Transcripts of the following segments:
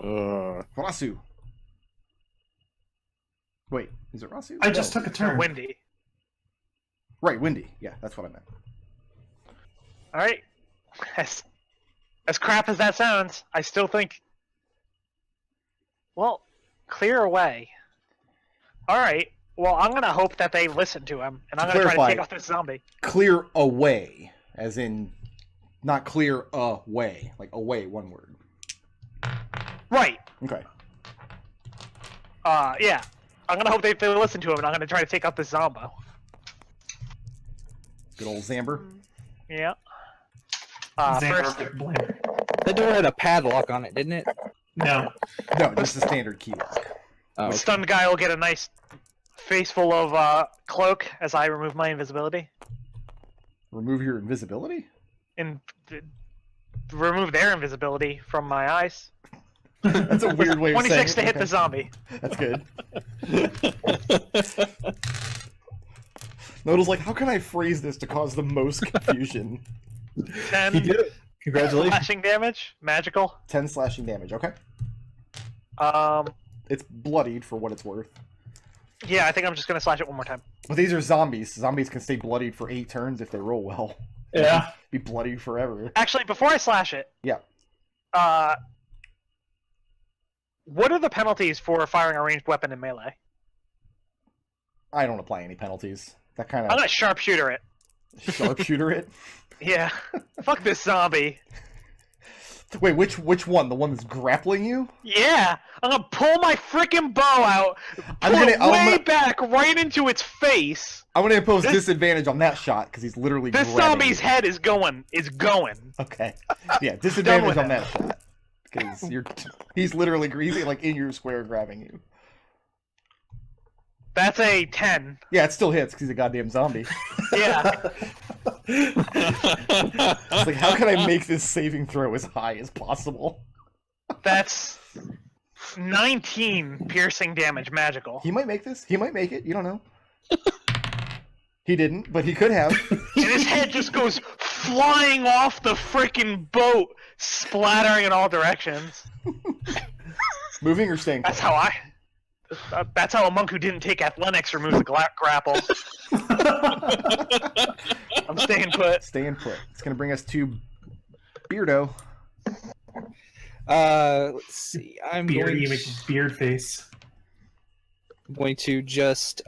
Raazu. Wait, is it Raazu? I just took a turn. Windy. Right, Windy. Yeah, that's what I meant. All right. As crap as that sounds, I still think. Well, clear away. All right. Well, I'm gonna hope that they listen to him, and I'm gonna try to take off this zombie. Clear away, as in not clear away, like away, one word. Right. Okay. Yeah. I'm gonna hope they listen to him, and I'm gonna try to take out this zombo. Good old Zamber. Yeah. Xander First, Blair. The door had a padlock on it, didn't it? No. No, just the standard key lock. Oh, the okay. stunned guy will get a nice face full of cloak as I remove my invisibility. Remove your invisibility? And remove their invisibility from my eyes. That's a weird way of saying 26 to hit the zombie. That's good. Nodal's like, how can I phrase this to cause the most confusion? 10 He did it. Congratulations. slashing damage, magical. 10 slashing damage, okay. Um, It's bloodied for what it's worth. yeah, I think I'm just gonna slash it one more time. But these are zombies. Zombies can stay bloodied for 8 turns if they roll well. Yeah. Be bloodied forever. Actually, before I slash it, Yeah. what are the penalties for firing a ranged weapon in melee? I don't apply any penalties. That kind I'm of gonna sharpshooter it. sharpshooter it. Yeah. Fuck this zombie. Wait, which one? The one that's grappling you? Yeah, I'm gonna pull my freaking bow out, I'm pull gonna- it I'm way gonna- back right into its face. I'm going to impose This- disadvantage on that shot because he's literally This grabbing zombie's you. head is going. Okay. Yeah, disadvantage with on it. that shot. Because he's literally he's like in your square grabbing you. That's a 10. Yeah, it still hits because he's a goddamn zombie. Yeah. It's like, how can I make this saving throw as high as possible? That's 19 piercing damage, magical. He might make this. He might make it. You don't know. He didn't, but he could have. And his head just goes flying off the freaking boat, splattering in all directions. Moving or staying? That's how that's how a monk who didn't take athletics removes the grapple. I'm staying put. Staying put. It's going to bring us to Beardo. Let's see. I'm Beardy going makes beard face. to just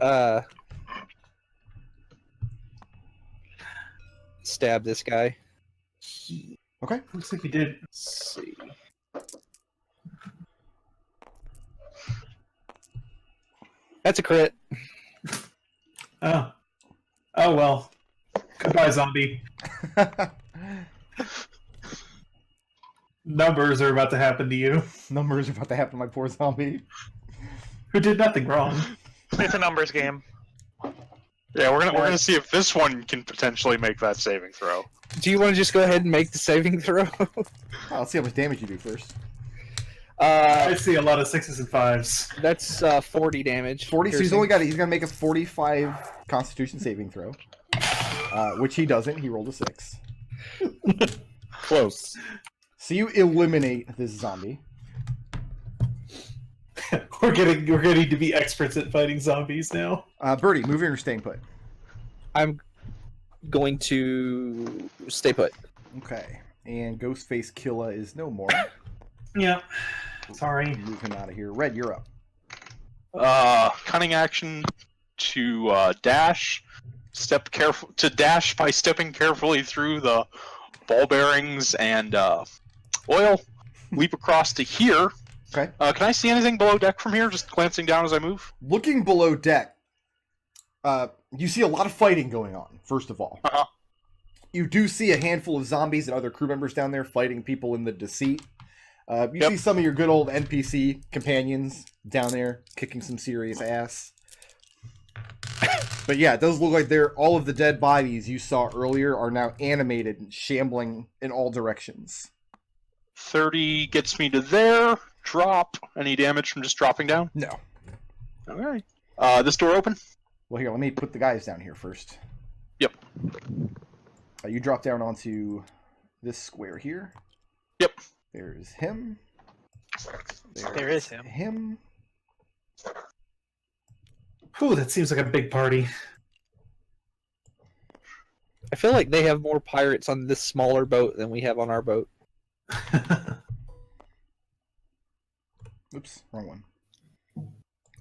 stab this guy. Okay. Looks like he did. Let's see. That's a crit. Oh. Oh well. Goodbye, zombie. Numbers are about to happen to you. Numbers are about to happen to my poor zombie. Who did nothing wrong. It's a numbers game. Yeah, we're gonna see if this one can potentially make that saving throw. Do you want to just go ahead and make the saving throw? Let's see how much damage you do first. I see a lot of 6s and 5s. That's 40 damage. 40. So he's piercing. only got. He's gonna make a 45 Constitution saving throw, which he doesn't. He rolled a 6. Close. So you eliminate this zombie. We're getting to be experts at fighting zombies now. Birdie, moving or staying put? I'm going to stay put. Okay. And Ghostface Killa is no more. Yeah. Sorry. Move him out of here. Red, you're up. Cunning action to dash. Dash by stepping carefully through the ball bearings and oil. Leap across to here. Okay. Can I see anything below deck from here? Just glancing down as I move. Looking below deck, you see a lot of fighting going on, first of all. Uh-huh. You do see a handful of zombies and other crew members down there fighting people in the deceit. You see some of your good old NPC companions down there kicking some serious ass. But yeah, it does look like all of the dead bodies you saw earlier are now animated and shambling in all directions. 30 gets me to there. Drop. Any damage from just dropping down? No. Alright. This door open? Well, here, let me put the guys down here first. Yep. You drop down onto this square here. Yep. There's him. There is him. Him. Whew, that seems like a big party. I feel like they have more pirates on this smaller boat than we have on our boat. Oops, wrong one.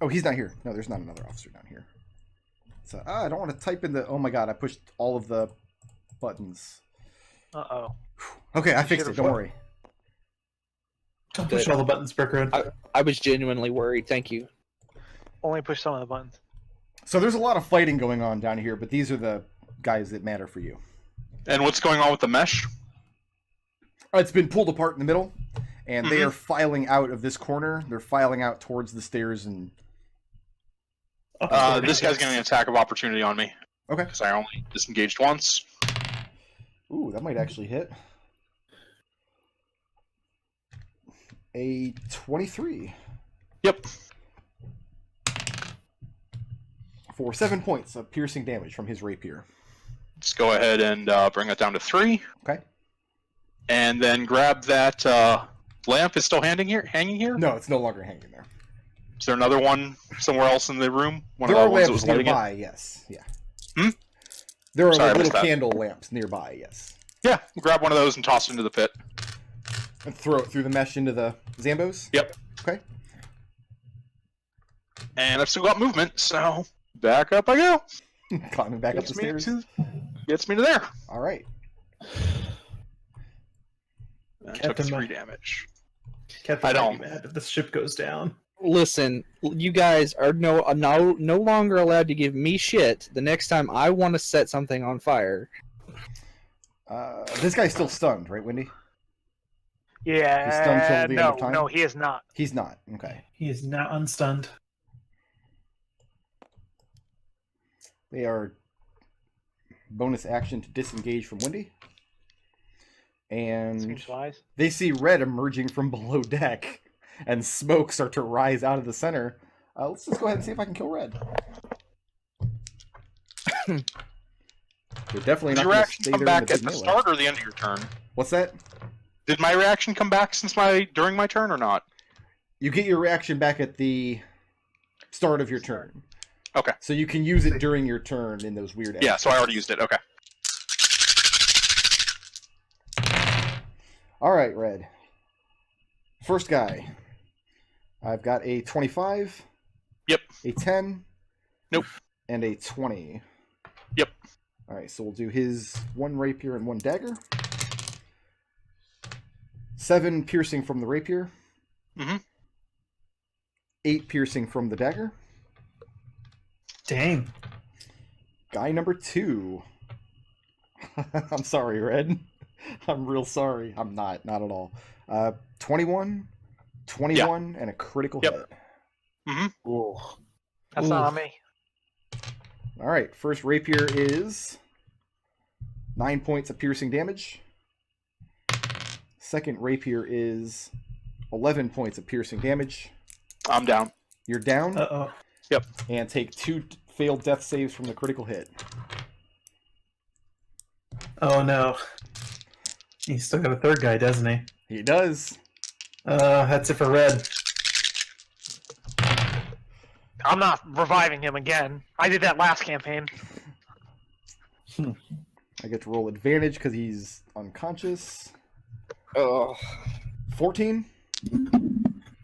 Oh, he's not here. No, there's not another officer down here. So I don't want to type in the. Oh my god, I pushed all of the buttons. Uh-oh. Okay, I fixed it. Don't worry. Don't push all the buttons, Brickroad. I was genuinely worried. Thank you. Only push some of the buttons. So there's a lot of fighting going on down here, but these are the guys that matter for you. And what's going on with the mesh? It's been pulled apart in the middle, and they are filing out of this corner. They're filing out towards the stairs, and This guy's getting an attack of opportunity on me. Okay. Because I only disengaged once. Ooh, that might actually hit. A 23. Yep. For 7 points of piercing damage from his rapier. Let's go ahead and bring that down to 3. Okay. And then grab that lamp. Is still hanging here? No, it's no longer hanging there. Is there another one somewhere else in the room? One There of are the ones that lamps was lighting nearby, it? yes. Yeah. Hmm? There are Sorry, I little missed that. candle lamps nearby, yes. Yeah, grab one of those and toss it into the pit. And throw it through the mesh into the Zambos? Yep. Okay. And I've still got movement, so back up I go. Climbing back up the stairs. Gets me to there. All right. That took Captain 3 Mike. damage. Captain I might don't. be mad if the ship goes down. Listen, you guys are no longer allowed to give me shit the next time I want to set something on fire. This guy's still stunned, right, Wendy? Yeah. He's stunned till the end of time? No, he is not. He's not. Okay. He is now unstunned. They are bonus action to disengage from Wendy. And Seems wise. they see red emerging from below deck, and smoke start to rise out of the center. Let's just go ahead and see if I can kill red. They're definitely Did not your going to reaction stay come there back in the at big the melee. start or the end of your turn? What's that? Did my reaction come back during my turn or not? You get your reaction back at the start of your turn. Okay. So you can use it during your turn in those weird. Yeah, so I already used it. Okay. All right, red. First guy. I've got a 25. Yep. A 10. Nope. And a 20. Yep. All right, so we'll do his 1 rapier and 1 dagger. 7 piercing from the rapier. Mm-hmm. 8 piercing from the dagger. Dang. Guy number 2. I'm sorry, Red. I'm real sorry. I'm not at all. 21, 21, and a critical Yep. hit. Mm-hmm. Ooh. That's not on me. All right, first rapier is 9 points of piercing damage. Second rapier is 11 points of piercing damage. I'm down. You're down. Uh-oh. Yep. And take 2 failed death saves from the critical hit. Oh, no. He's still got a third guy, doesn't he? He does. That's it for red. I'm not reviving him again. I did that last campaign. I get to roll advantage because he's unconscious. Oh, 14.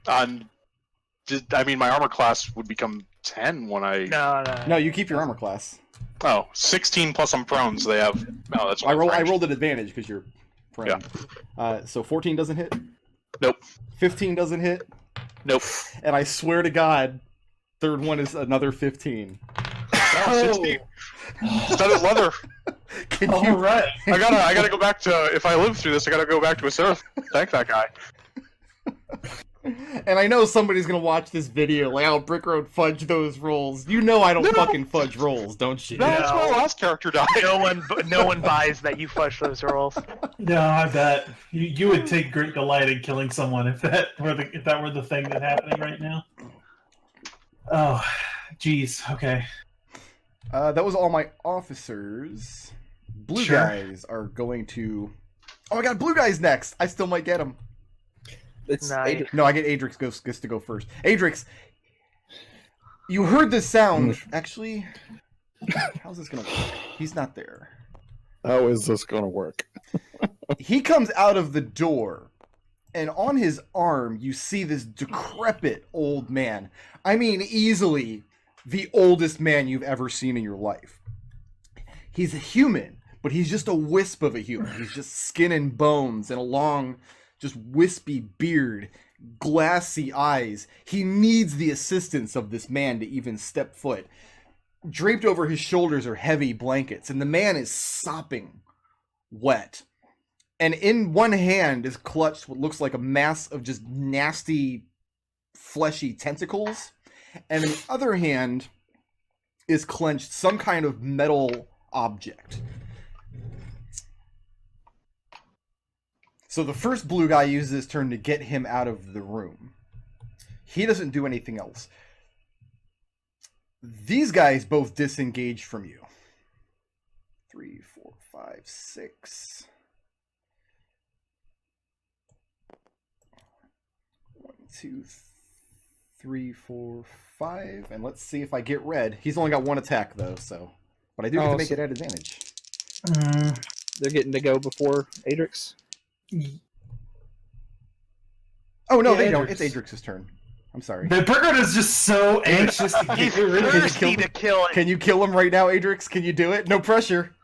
My armor class would become 10 when I... No. No, you keep your armor class. Oh, 16 plus I'm prone, so they have... Oh, that's I why rolled an advantage because you're prone. So 14 doesn't hit. Nope. 15 doesn't hit. Nope. And I swear to God, third one is another 15. No, 16. Studded leather. Can All you? right. I gotta go back to... If I live through this, I gotta go back to Acerith. Thank that guy. And I know somebody's gonna watch this video like, "Oh, Brick Road fudge those rolls." You know I don't No. fucking fudge rolls, don't you? No, that's my last character died. No one buys that you fudge those rolls. No, I bet you would take great delight in killing someone if that were the thing that's happening right now. Oh, jeez. Okay. That was all my officers. Blue Sure. guys are going to. Oh my God, blue guys next. I still might get them. It's Nice. Adrex. No, I get Adrex gets to go first. Adrex, you heard the sound. Actually, how's this gonna work? He's not there. How is this going to work? He comes out of the door, and on his arm, you see this decrepit old man. I mean, easily the oldest man you've ever seen in your life. He's a human, but he's just a wisp of a human. He's just skin and bones and a long, just wispy beard, glassy eyes. He needs the assistance of this man to even step foot. Draped over his shoulders are heavy blankets, and the man is sopping wet. And in one hand is clutched what looks like a mass of just nasty, fleshy tentacles. And in the other hand is clenched some kind of metal object. So the first blue guy uses his turn to get him out of the room. He doesn't do anything else. These guys both disengage from you. 3, 4, 5, 6. 1, 2, 3, 4, 5. And let's see if I get red. He's only got one attack though, so. But I do get to make it at advantage. They're getting to go before Adrex. Oh no, Yeah, they don't. Adrex. It's Adrex's turn. I'm sorry. The Burger is just so anxious to He's get rid of it. thirsty to kill it. Can you kill him right now, Adrex? Can you do it? No pressure.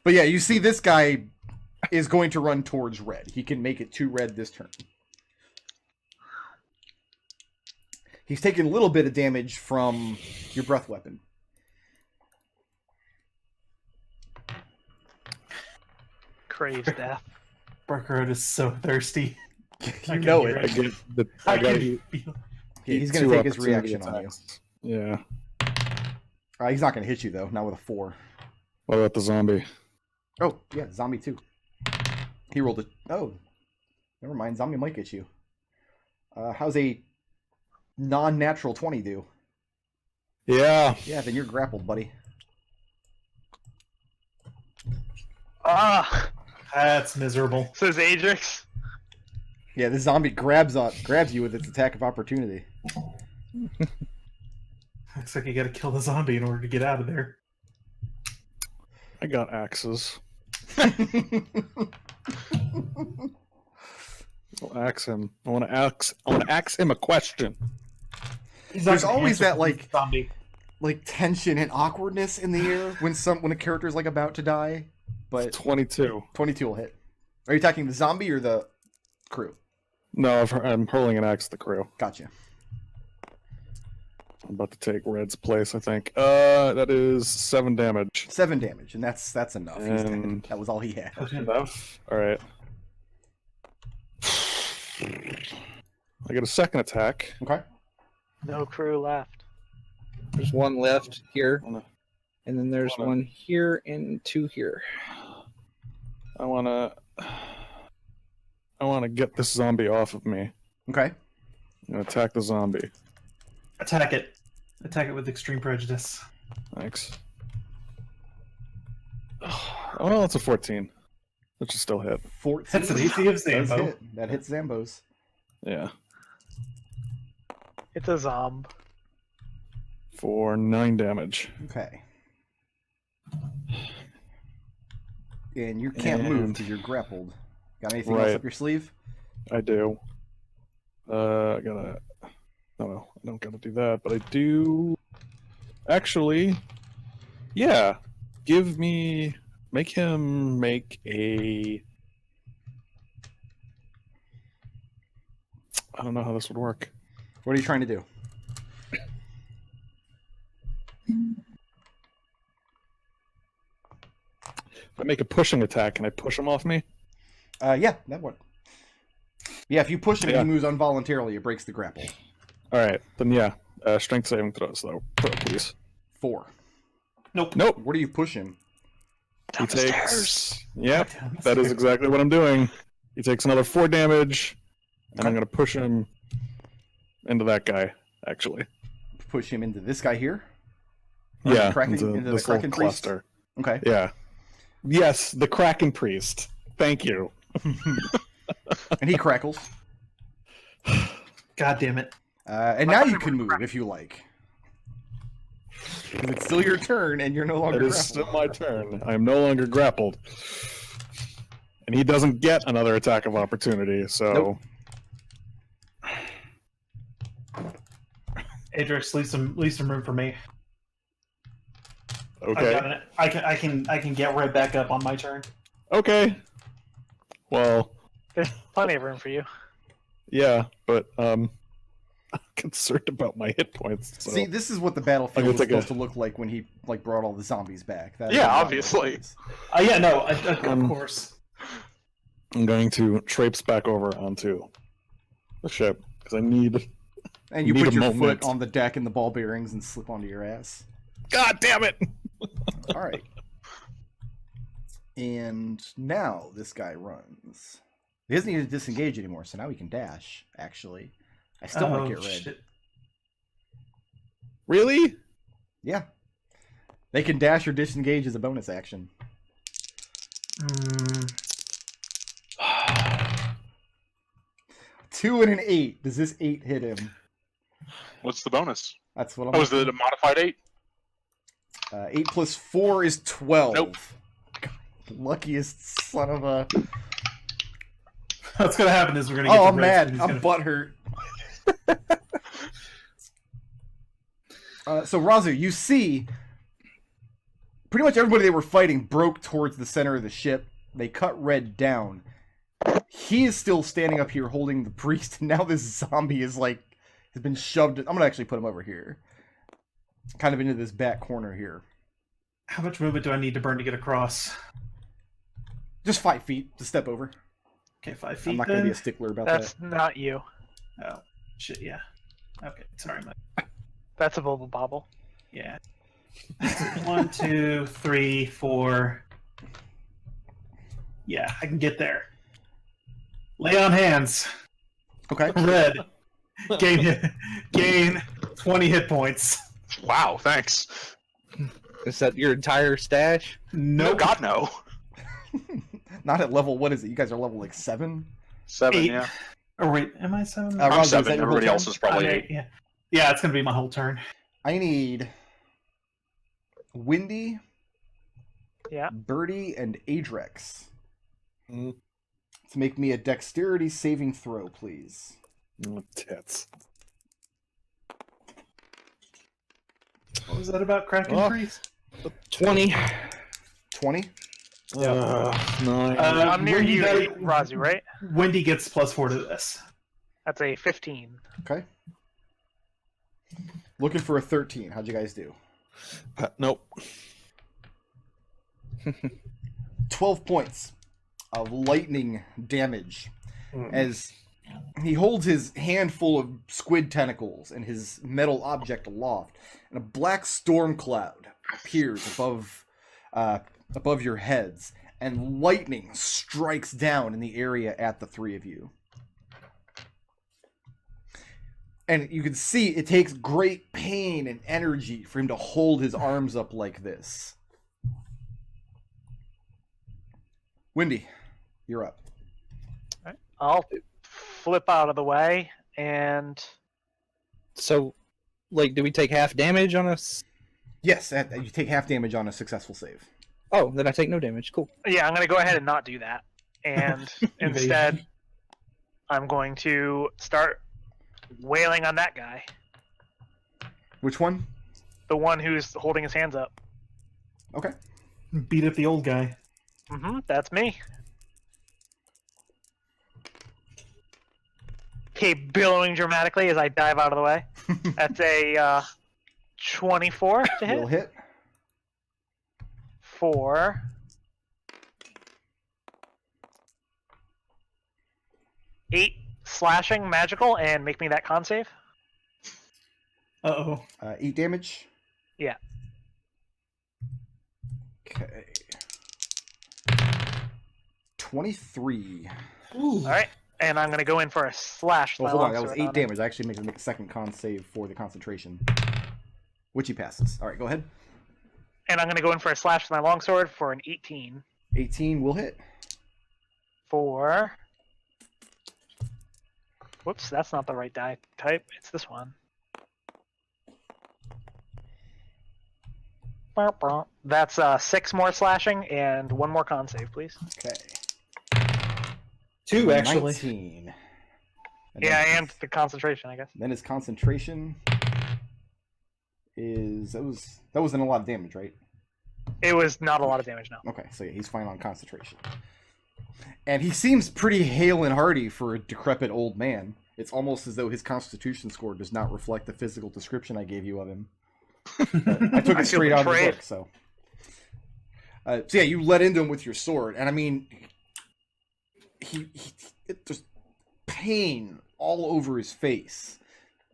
But yeah, you see this guy is going to run towards red. He can make it to red this turn. He's taken a little bit of damage from your breath weapon. Craves death. Burger is so thirsty. You know it. I get the. I I gotta can eat feel. Yeah, he's going to take his reaction on you. Yeah. He's not going to hit you, though. Not with a 4. What about the zombie? Oh, yeah, zombie too. He rolled a... Oh, never mind. Zombie might get you. How's a non-natural 20 do? Yeah. Yeah, then you're grappled, buddy. Ah, That's miserable. says Adrex. Yeah, the zombie grabs you with its attack of opportunity. Looks like you gotta kill the zombie in order to get out of there. I got axes. I'll axe him. I want to axe him a question. He's not There's gonna always answer that, the like- zombie. Like tension and awkwardness in the air when a character's like about to die. But 22. 22 will hit. Are you attacking the zombie or the crew? No, I'm hurling an axe at the crew. Gotcha. I'm about to take Red's place, I think. That is 7 damage. 7 damage, and that's enough. He's dead. And- That was all he had. Enough. All right. I get a second attack. Okay. No crew left. There's one left here, Wanna- and then there's wanna- one here and 2 here. I wanna get this zombie off of me. Okay. I'm gonna attack the zombie. Attack it. Attack it with extreme prejudice. Thanks. Oh, well, that's a 14. That should still hit. 14. That's an AC of Does Zambo. hit. That hits Zambos. Yeah. It's a zomb. For 9 damage. Okay. And you can't move And- because you're grappled. Got anything else Right. up your sleeve? I do. I gotta. No, I don't gotta do that, but I do. Actually, yeah. Make him make a. I don't know how this would work. What are you trying to do? If I make a pushing attack, can I push him off me? Yeah, that one. Yeah, if you push him and Yeah. he moves involuntarily, it breaks the grapple. All right, then yeah. Strength saving throws though, please. 4. Nope. Nope. What do you push him? He Down the stairs. takes. Yep, that is exactly what I'm doing. He takes another 4 damage, and I'm gonna push him into that guy. Actually, Push him into this guy here? Or yeah, Kraken, into into the this little Kraken priest? cluster. Okay. Yeah. Yes, the Kraken priest. Thank you. And he crackles. God damn it. And now you can move if you like. 'Cause it's still your turn, and you're no longer It is grappled. still my turn. I am no longer grappled. And he doesn't get another attack of opportunity, so... Nope. Adrex, leave some room for me. Okay. I can get right back up on my turn. Okay. Well, There's plenty of room for you. yeah, but I'm concerned about my hit points. So. See, this is what the battlefield I'm was gonna take supposed to look like when he brought all the zombies back. That is Yeah, not what obviously. it is. Yeah, no, of course. I'm going to traipse back over onto the ship because I need. And you Need put a your moment. foot on the deck and the ball bearings and slip onto your ass. God damn it! All right. And now this guy runs. He doesn't need to disengage anymore, so now he can dash, actually. I still might get red. Shit. Really? Yeah. They can dash or disengage as a bonus action. Mm, 2 and an 8. Does this 8 hit him? What's the bonus? That's what I'm Oh, is it a modified 8? 8 plus 4 is 12. Nope. God, luckiest son of a... what's gonna happen is we're gonna get Oh, to I'm reds, mad. and he's I'm gonna- butthurt. So, Raazu, you see pretty much everybody they were fighting broke towards the center of the ship. They cut Red down. He is still standing up here holding the priest, and now this zombie is like has been shoved. I'm gonna actually put him over here, kind of into this back corner here. How much movement do I need to burn to get across? Just 5 feet to step over. Okay, 5 feet. I'm not gonna be a stickler about That's that. not you. Oh, shit, yeah. Okay, sorry, Mike. That's a bubble bobble. Yeah. 1, 2, 3, 4. Yeah, I can get there. Lay on hands. Okay. Red. Gain 20 hit points. Wow, thanks. Is that your entire stash? No, God, no. Not at level. What is it? You guys are level like 7. 7, 8. yeah. Or wait, am I 7? Raazu, I'm is that 7. your whole Everybody turn? else is probably Okay, 8. yeah. Yeah, it's gonna be my whole turn. I need Windy, Yeah. Birdie, and Adrex Mm. to make me a dexterity saving throw, please. Oh, tits. What was that about Kraken Oh. Priest? 20. 20. 9. I'm near Wendy you, got- Raazu, right? Wendy gets +4 to this. That's a 15. Okay. Looking for a 13. How'd you guys do? Nope. 12 points of lightning damage Mm. as he holds his handful of squid tentacles and his metal object aloft, and a black storm cloud appears above your heads, and lightning strikes down in the area at the three of you. And you can see it takes great pain and energy for him to hold his arms up like this. Windy, you're up. I'll flip out of the way and So, like, do we take half damage on us? Yes, you take half damage on a successful save. Oh, then I take no damage. Cool. yeah, I'm gonna go ahead and not do that. And instead, I'm going to start wailing on that guy, Which one? the one who's holding his hands up. Okay. Beat up the old guy. That's me. Okay, billowing dramatically as I dive out of the way. That's a 24 to Will hit. hit. 4. 8 slashing magical and make me that con save. Uh-oh. 8 damage. Yeah. Okay. 23. Ooh. All right, and I'm gonna go in for a slash. Well, with hold my on. That was longsword 8 on damage. I actually make a second con save for the concentration, which he passes. All right, go ahead. it. And I'm gonna go in for a slash with my longsword for an 18. 18 will hit. for. Whoops, that's not the right die type. It's this one. That's 6 more slashing and 1 more con save, please. Okay. 2 actually. 19. Yeah, then and the concentration, I guess. then his concentration is that wasn't a lot of damage, right? It was not a lot of damage, no. Okay, so yeah, he's fine on concentration. And he seems pretty hale and hearty for a decrepit old man. It's almost as though his constitution score does not reflect the physical description I gave you of him. But I took I it feel straight out of the betrayed. book, so. So yeah, you let into him with your sword, and I mean, there's pain all over his face.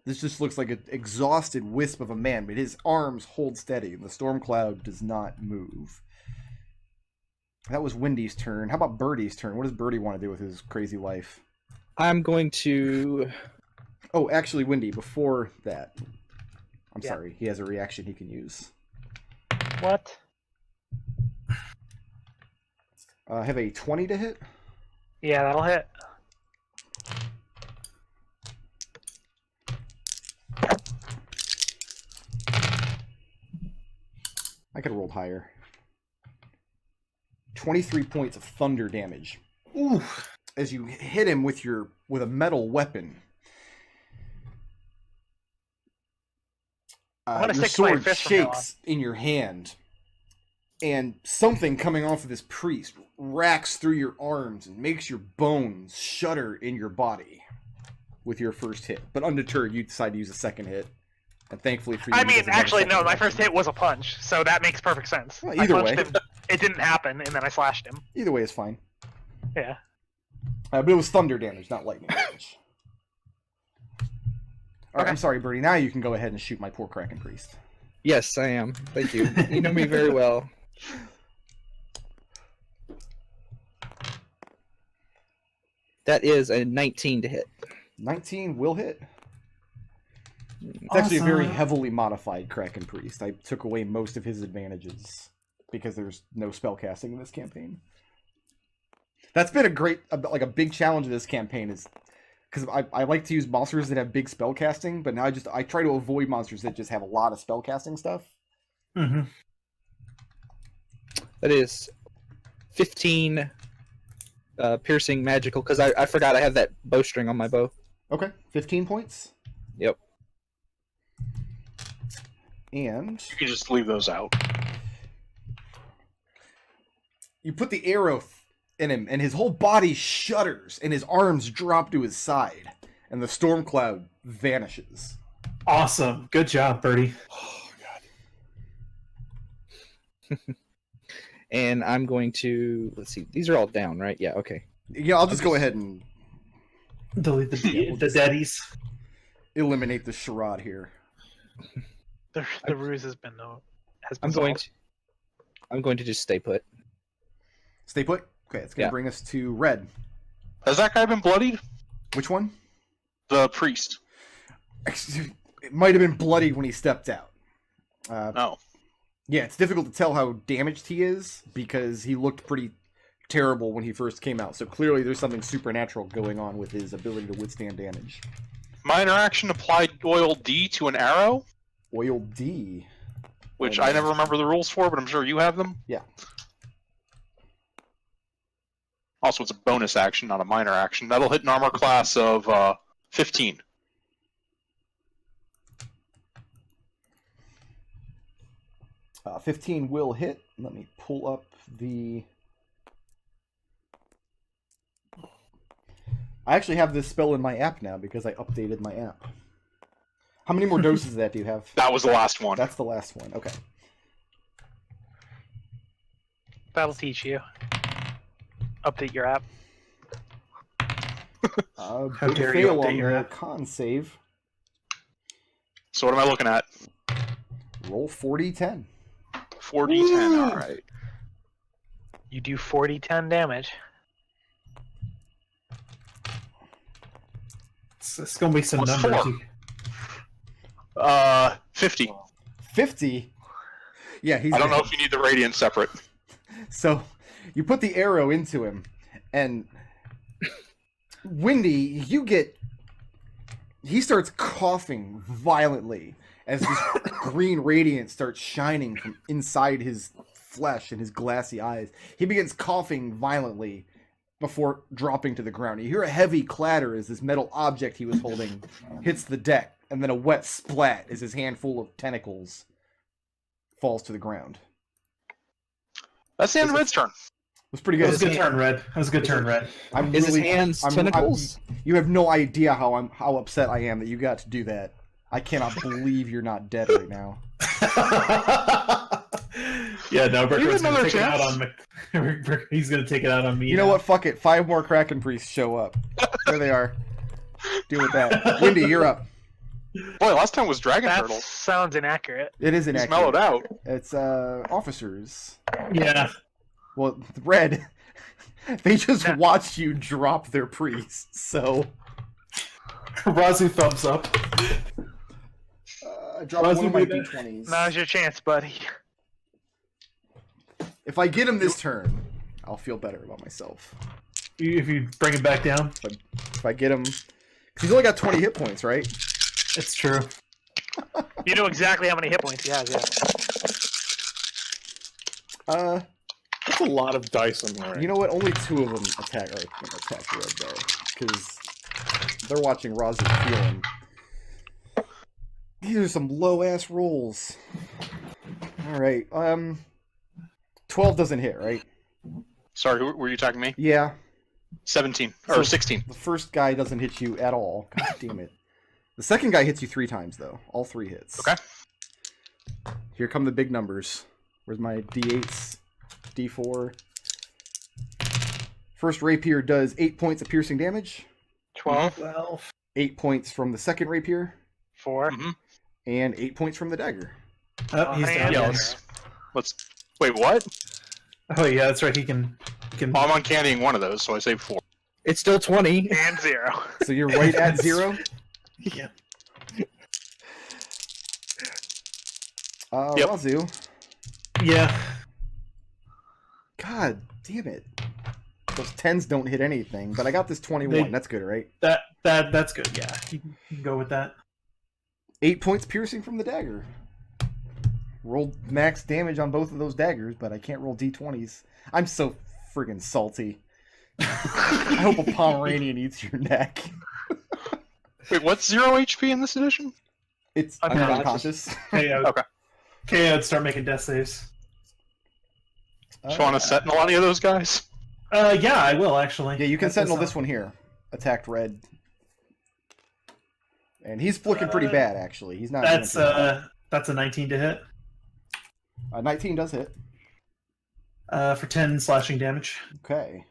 This just looks like an exhausted wisp of a man, but his arms hold steady, and the storm cloud does not move. That was Windy's turn. How about Birdie's turn? What does Birdie want to do with his crazy life? I'm going to. Oh, actually, Windy, before that. I'm Yeah. sorry, he has a reaction he can use. What? I have a 20 to hit. Yeah, that'll hit. I could have rolled higher. 23 points of thunder damage. Ooh. As you hit him with a metal weapon. I'm gonna Your stick to my sword fist from now shakes in your hand, and something coming off of this priest racks through your arms and makes your bones shudder in your body with your first hit. But undeterred, you decide to use a second hit, and thankfully for you, I he mean, doesn't have a actually, second no, my weapon. first hit was a punch, so that makes perfect sense. Well, I either punched way. him, it didn't happen, and then I slashed him. Either way is fine. Yeah. But it was thunder damage, not lightning damage. All right, Okay. I'm sorry, Birdie. Now you can go ahead and shoot my poor Kraken Priest. Yes, I am. Thank you. You know me very well. That is a 19 to hit. 19 will hit. It's actually a very Awesome. heavily modified Kraken Priest. I took away most of his advantages because there's no spellcasting in this campaign. That's been a big challenge of this campaign is because I like to use monsters that have big spellcasting, but now I try to avoid monsters that just have a lot of spellcasting stuff. Mm-hmm. That is 15 piercing magical, because I forgot I have that bowstring on my bow. Okay, 15 points. Yep. And You can just leave those out. you put the arrow in him, and his whole body shudders, and his arms drop to his side, and the storm cloud vanishes. Awesome. Good job, Birdie. Oh god. And I'm going to, let's see, these are all down, right? Yeah, okay. Yeah, I'll just go ahead and Delete the daddies. eliminate the charade here. The ruse has been I'm going to just stay put. Stay put. Okay, it's gonna Yeah. bring us to red. Has that guy been bloodied? Which one? The priest. It might have been bloody when he stepped out. Oh. Yeah, it's difficult to tell how damaged he is because he looked pretty terrible when he first came out. So clearly there's something supernatural going on with his ability to withstand damage. Minor action applied oil D to an arrow, Oil D. which I never remember the rules for, but I'm sure you have them. Yeah. Also, it's a bonus action, not a minor action. That'll hit an armor class of 15. Uh, 15 will hit. Let me pull up the... I actually have this spell in my app now because I updated my app. How many more doses of that do you have? That was the last one. That's the last one. Okay. That'll teach you. Update your app. How Big dare you fail update on your the app. con save. So what am I looking at? Roll 40-10. 40-10, alright. You do 40-10 damage. It's gonna be some What's numbers. four? 50. 50? Yeah, he's I don't know dead. if you need the radiant separate. So you put the arrow into him, and Windy, he starts coughing violently as this green radiance starts shining from inside his flesh and his glassy eyes. He begins coughing violently before dropping to the ground. You hear a heavy clatter as this metal object he was holding hits the deck, and then a wet splat as his hand full of tentacles falls to the ground. That's the end of Red's turn. It was pretty That good. was a good turn, Red. That was a good turn, Red. Is his hands tentacles? You have no idea how upset I am that you got to do that. I cannot believe you're not dead right now. Yeah, no, You Brickworth's had gonna another take it out chance? on me. He's gonna take it out on me. You know now. what? Fuck it. 5 more Kraken priests show up. There they are. Deal with that. Windy, you're up. Boy, last time was Dragon That Turtle. sounds inaccurate. It is He's inaccurate. mellowed out. It's officers. Yeah. Well, Red, they just watched you drop their priests. So Raazu thumbs up. drop Raazu one of my made that. d20s. Now's your chance, buddy. If I get him this turn, I'll feel better about myself. If you bring it back down, If I get him, because he's only got 20 hit points, right? it's true. You know exactly how many hit points he has, yeah. That's a lot of dice in there. You know what? Only 2 of them attack Red though, because they're watching Raazu feel him. These are some low ass rolls. All right, 12 doesn't hit, right? Sorry, who were you talking to me? Yeah, 17 So- or 16. the first guy doesn't hit you at all. God damn it. The second guy hits you 3 times though. All 3 hits. Okay. Here come the big numbers. Where's my d8s? d4. First rapier does 8 points of piercing damage. 12, 12. 8 points from the second rapier, 4. Mhm. and 8 points from the dagger. Oh, he's down. Yeah, there. let's. Wait, what? Oh yeah, that's right. He can. Well, I'm uncandying one of those, so I saved 4. It's still 20. And 0. So you're right at 0. Yeah. Yep. Raazu. Yeah. God damn it. Those 10s don't hit anything, but I got this 21. They- That's good, right? That's good. Yeah, you can go with that. 8 points piercing from the dagger. Rolled max damage on both of those daggers, but I can't roll d20s. I'm so friggin' salty. I hope a Pomeranian eats your neck. Wait, what's 0 HP in this edition? It's Unconscious. unconscious. KO. Okay. KO'd start making death saves. Do you want to sentinel any of those guys? Yeah, I will actually. Yeah, you can At sentinel this one here. Attacked red. And he's looking pretty bad, actually. He's not. doing too bad. That's a 19 to hit. 19 does hit. For 10 slashing damage. Okay.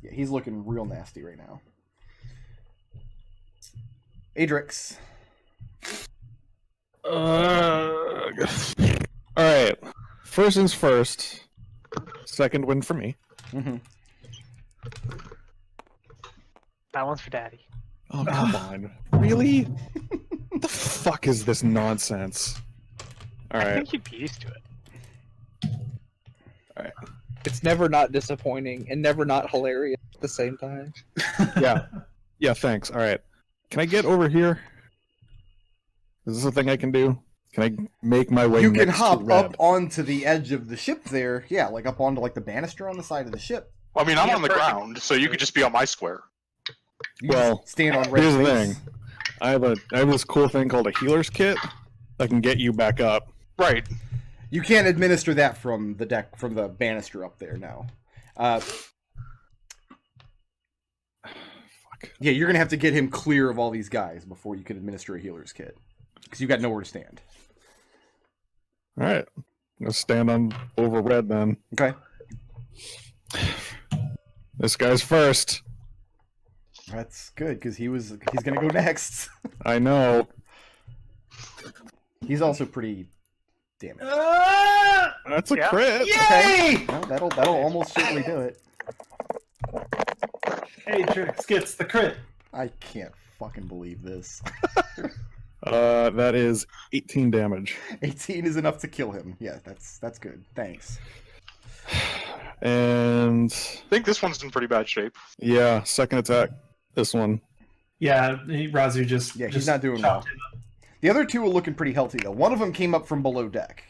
Yeah, he's looking real nasty right now. Adrex. Alright. First things first. Second win for me. Mm-hmm. That one's for Daddy. Oh, come on. Really? What the fuck is this nonsense? I Alright. think you'd be used to it. It's never not disappointing and never not hilarious at the same time. Yeah. Yeah, thanks. Alright. Can I get over here? Is this a thing I can do? Can I make my way You can next to hop Red? up onto the edge of the ship there. Yeah, like up onto like the banister on the side of the ship. Well, I mean, I'm Yeah, on the perfect. ground, so you could just be on my square. You Well, just stand on Red's Here's the face. thing. I have this cool thing called a healer's kit that can get you back up. Right. You can't administer that from the deck, from the banister up there now. Yeah, you're gonna have to get him clear of all these guys before you can administer a healer's kit, because you got nowhere to stand. Alright. I'm gonna stand on over Red then. Okay, This guy's first. that's good because he's gonna go next. I know. He's also pretty damaged. That's a Yeah. crit. Okay, well, that'll almost certainly do it. Hey, Drix gets the crit. I can't fucking believe this. That is 18 damage. 18 is enough to kill him. Yeah, that's good. Thanks. And I think this one's in pretty bad shape. yeah, second attack. This one. Yeah, Raazu just. Yeah, he's just not doing well. chopped him up. The other two are looking pretty healthy though. One of them came up from below deck.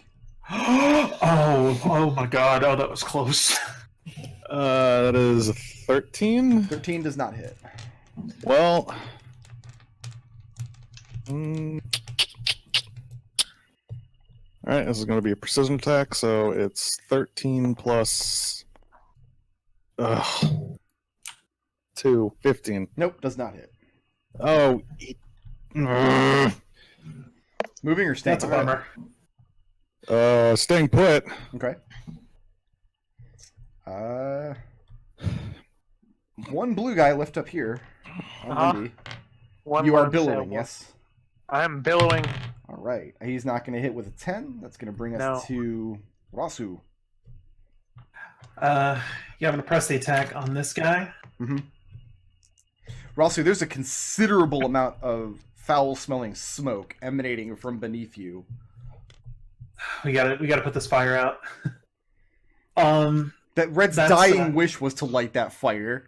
Oh my god! Oh, that was close. That is 13. 13 does not hit. Well. Alright, this is going to be a precision attack, so it's 13 plus. 2, 15. Nope, does not hit. Oh. Moving or staying? That's a bummer. Staying put. Okay. One blue guy left up here. Wendy. One You are left billowing, sailboat. yes? I'm billowing. All right. He's not going to hit with a 10. That's going to bring us No. to Raazu. Yeah, I'm gonna press the attack on this guy. Mm-hmm. Raazu, there's a considerable amount of foul-smelling smoke emanating from beneath you. We gotta put this fire out. That Red's That's, dying wish was to light that fire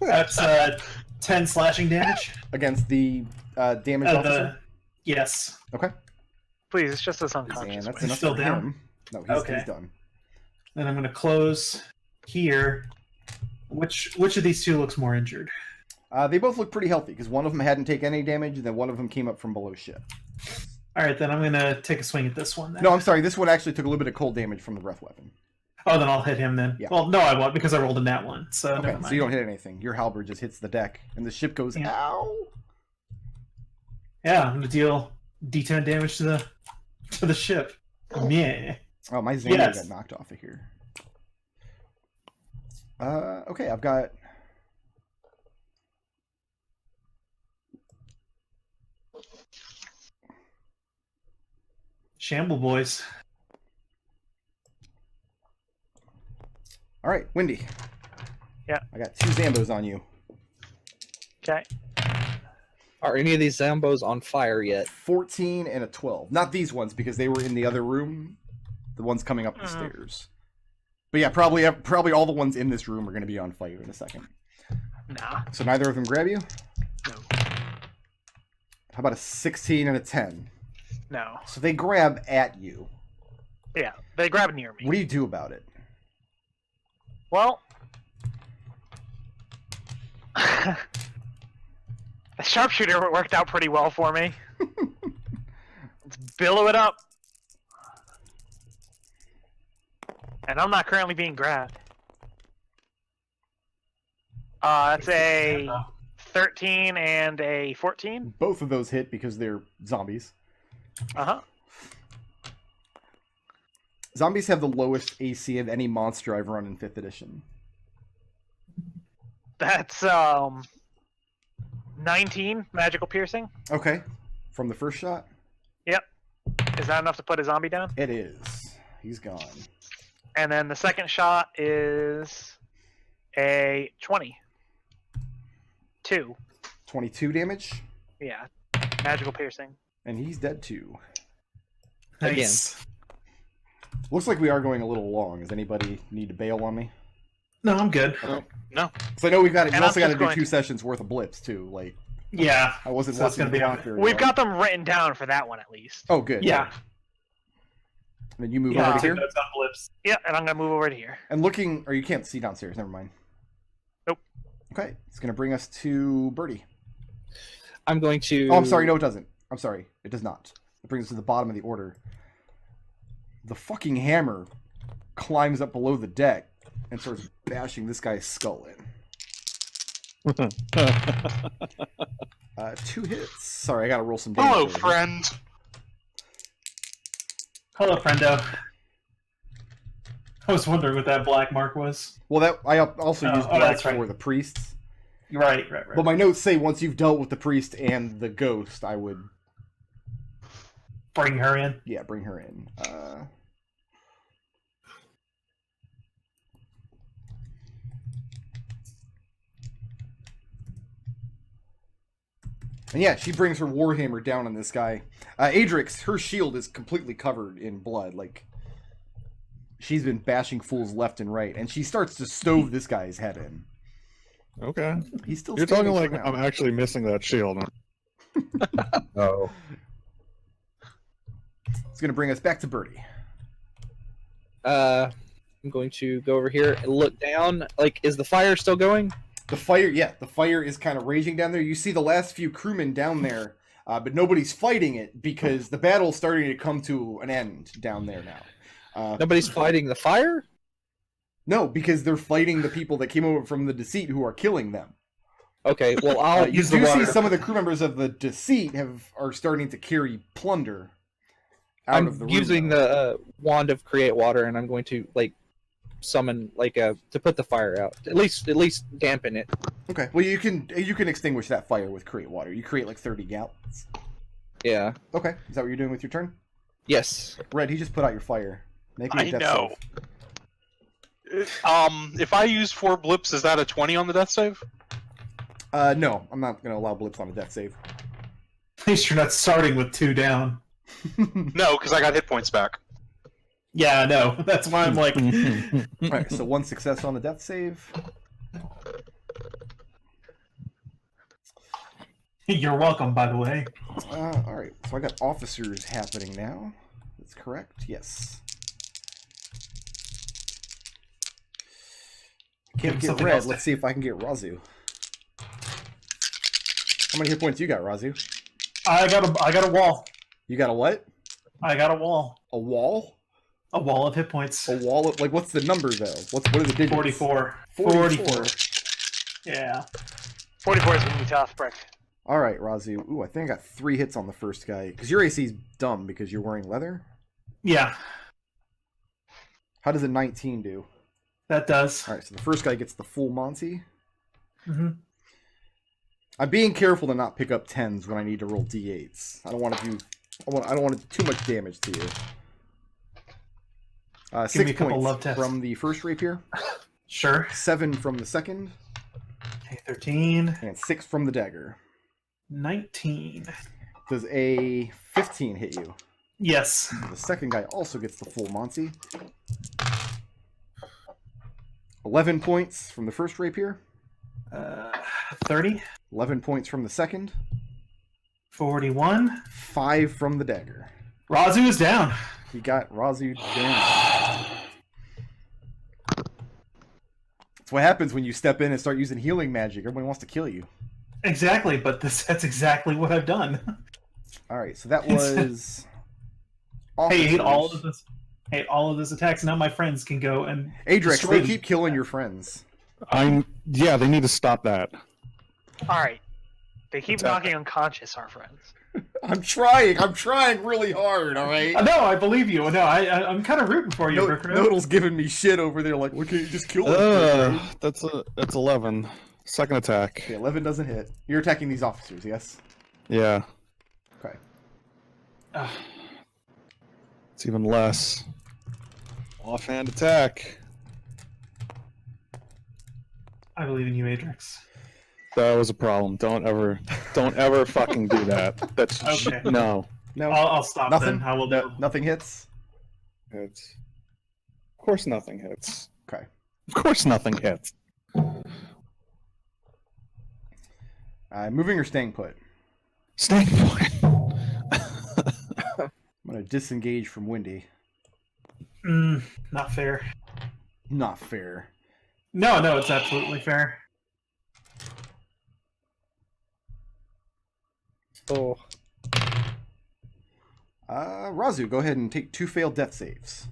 That's 10 slashing damage. against the damage officer. Yes. Okay. Please, it's just this And unconscious. that's way. enough still for down? him. No, he's Okay. done. Then I'm gonna close here. Which of these two looks more injured? They both look pretty healthy because one of them hadn't taken any damage, and then one of them came up from below ship. All right, then I'm gonna take a swing at this one. Then. No, I'm sorry. This one actually took a little bit of cold damage from the breath weapon. Oh, then I'll hit him then. Yeah. Well, no, I won't because I rolled a nat one. So Okay, never mind. so you don't hit anything. Your halberd just hits the deck, and the ship goes, Yeah. ow! Yeah, I'm gonna deal D10 damage to the ship. Yeah. Oh, my Xander Yes. got knocked off of here. Okay, I've got... Shamble boys. All right, Wendy. Yeah. I got 2 Zambos on you. Okay. Are any of these Zambos on fire yet? 14 and a 12. Not these ones, because they were in the other room. The ones coming up the stairs. But yeah, probably all the ones in this room are going to be on fire in a second. Nah. So neither of them grab you? No. How about a 16 and a 10? No. So they grab at you. Yeah, they grab near me. What do you do about it? Well, the sharpshooter worked out pretty well for me. Let's billow it up. And I'm not currently being grabbed. That's a 13 and a 14. Both of those hit because they're zombies. Uh-huh. Zombies have the lowest AC of any monster I've run in 5th edition. That's 19 magical piercing. Okay. From the first shot? Yep. Is that enough to put a zombie down? It is. He's gone. And then the second shot is a 20. 22 damage, Yeah. Magical piercing. and he's dead too. Nice. Looks like we are going a little long. Does anybody need to bail on me? No, I'm good. No. So I know we've got And we I'm also got to just do going 2 to- sessions worth of blips too. Like Yeah. I wasn't So it's watching gonna the be clock on- very We've well. got them written down for that one at least. Oh, good. Yeah. And then you move Yeah. over to Take here. notes on blips. Yeah, and I'm gonna move over to here. And looking, or you can't see downstairs. Never mind. Nope. Okay, it's gonna bring us to Birdie. I'm going to. Oh, I'm sorry. No, it doesn't. I'm sorry. It does not. It brings us to the bottom of the order. The fucking hammer climbs up below the deck and starts bashing this guy's skull in. 2 hits. Sorry, I gotta roll some damage. Hello, over here. friend. Hello, friendo. I was wondering what that black mark was. Well, that I also Oh, used oh, black that's right. for the priests. Right. But my notes say once you've dealt with the priest and the ghost, I would, Bring her in. yeah, bring her in. And yeah, she brings her warhammer down on this guy. Adrex, her shield is completely covered in blood. Like, she's been bashing fools left and right. And she starts to stove this guy's head in. Okay. He's still. You're talking standing like for now. I'm actually missing that shield. Oh. It's gonna bring us back to Birdie. I'm going to go over here and look down. Like, is the fire still going? The fire is kind of raging down there. You see the last few crewmen down there, but nobody's fighting it because the battle's starting to come to an end down there now. Nobody's fighting the fire? No, because they're fighting the people that came over from the Deceit who are killing them. Okay, well, I'll You use the do see water. some of the crew members of the Deceit are starting to carry plunder out of the I'm room using now. the wand of create water, and I'm going to like summon to put the fire out. At least dampen it. Okay, well you can extinguish that fire with create water. You create like 30 gallons. Yeah. Okay, is that what you're doing with your turn? Yes. Red, he just put out your fire. Make me a I death know. save. If I use 4 blips, is that a 20 on the death save? No, I'm not gonna allow blips on a death save. At least you're not starting with 2 down. No, because I got hit points back. Yeah, I know. That's why I'm like, Alright, so 1 success on the death save. you're welcome, by the way. Alright, so I got officers happening now. That's correct, yes. Can't get Something red. else to- Let's see if I can get Raazu. How many hit points you got, Raazu? I got a wall. You got a what? I got a wall. A wall? A wall of hit points. A wall of, like, what's the number, though? What are the digits? 44. 44. Yeah. 44 is gonna be tough, Brick. Alright, Raazu. Ooh, I think I got 3 hits on the first guy. Because your AC's dumb because you're wearing leather? Yeah, How does a 19 do? that does. Alright, so the first guy gets the full Monty. hmm I'm being careful to not pick up 10s when I need to roll d8s. I don't want to do... I don't want to do too much damage to you. Give 6 me a couple points love tests. from the first rapier, Sure. 7 from the second, Okay, 13. and 6 from the dagger. 19. Does a 15 hit you? Yes. The second guy also gets the full Monty. 11 points from the first rapier, 30. 11 points from the second, 41. 5 from the dagger. Raazu is down. He got Raazu down. That's what happens when you step in and start using healing magic. Everybody wants to kill you. Exactly, but that's exactly what I've done. Alright, so that was... Hey, hate all officers. of this. Hate all of this attacks. Now my friends can go and Adrex, destroy they them. keep killing your friends. Yeah, they need to stop that. Alright. They keep Attack. knocking unconscious our friends. I'm trying really hard, alright? No, I believe you. No, I'm kind of rooting for you, Brooker. Nodal's giving me shit over there, like, why can't you just kill him? That's 11. Second attack. Okay, 11 doesn't hit. You're attacking these officers, yes? Yeah, Okay. it's even less. Offhand attack. I believe in you, Adrex. That was a problem. Don't ever fucking do that. That's Okay. no. No? I'll stop Nothing? then. I will. No, nothing hits? Hits. Of course, nothing hits. Okay. Of course, nothing hits. Moving or staying put? Staying put. I'm gonna disengage from Windy. Not fair. Not fair. No, it's absolutely fair. Oh. Raazu, go ahead and take 2 failed death saves.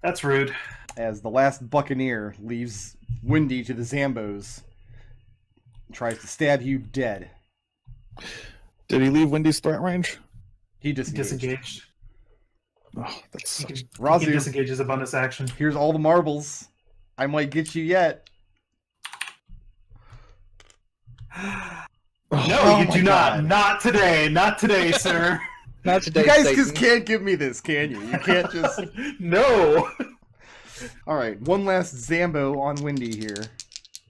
That's rude. As the last Buccaneer leaves Windy to the Zambos. Tries to stab you dead. Did he leave Wendy's threat range? He disengaged. Disengaged. Oh, that's He can Raazu, disengage as a bonus action. here's all the marbles. I might get you yet. No, Oh you my do God. not. Not today. Not today, sir. Not today, You guys Satan. just can't give me this, can you? You can't just... No. Alright, one last Zambo on Windy here.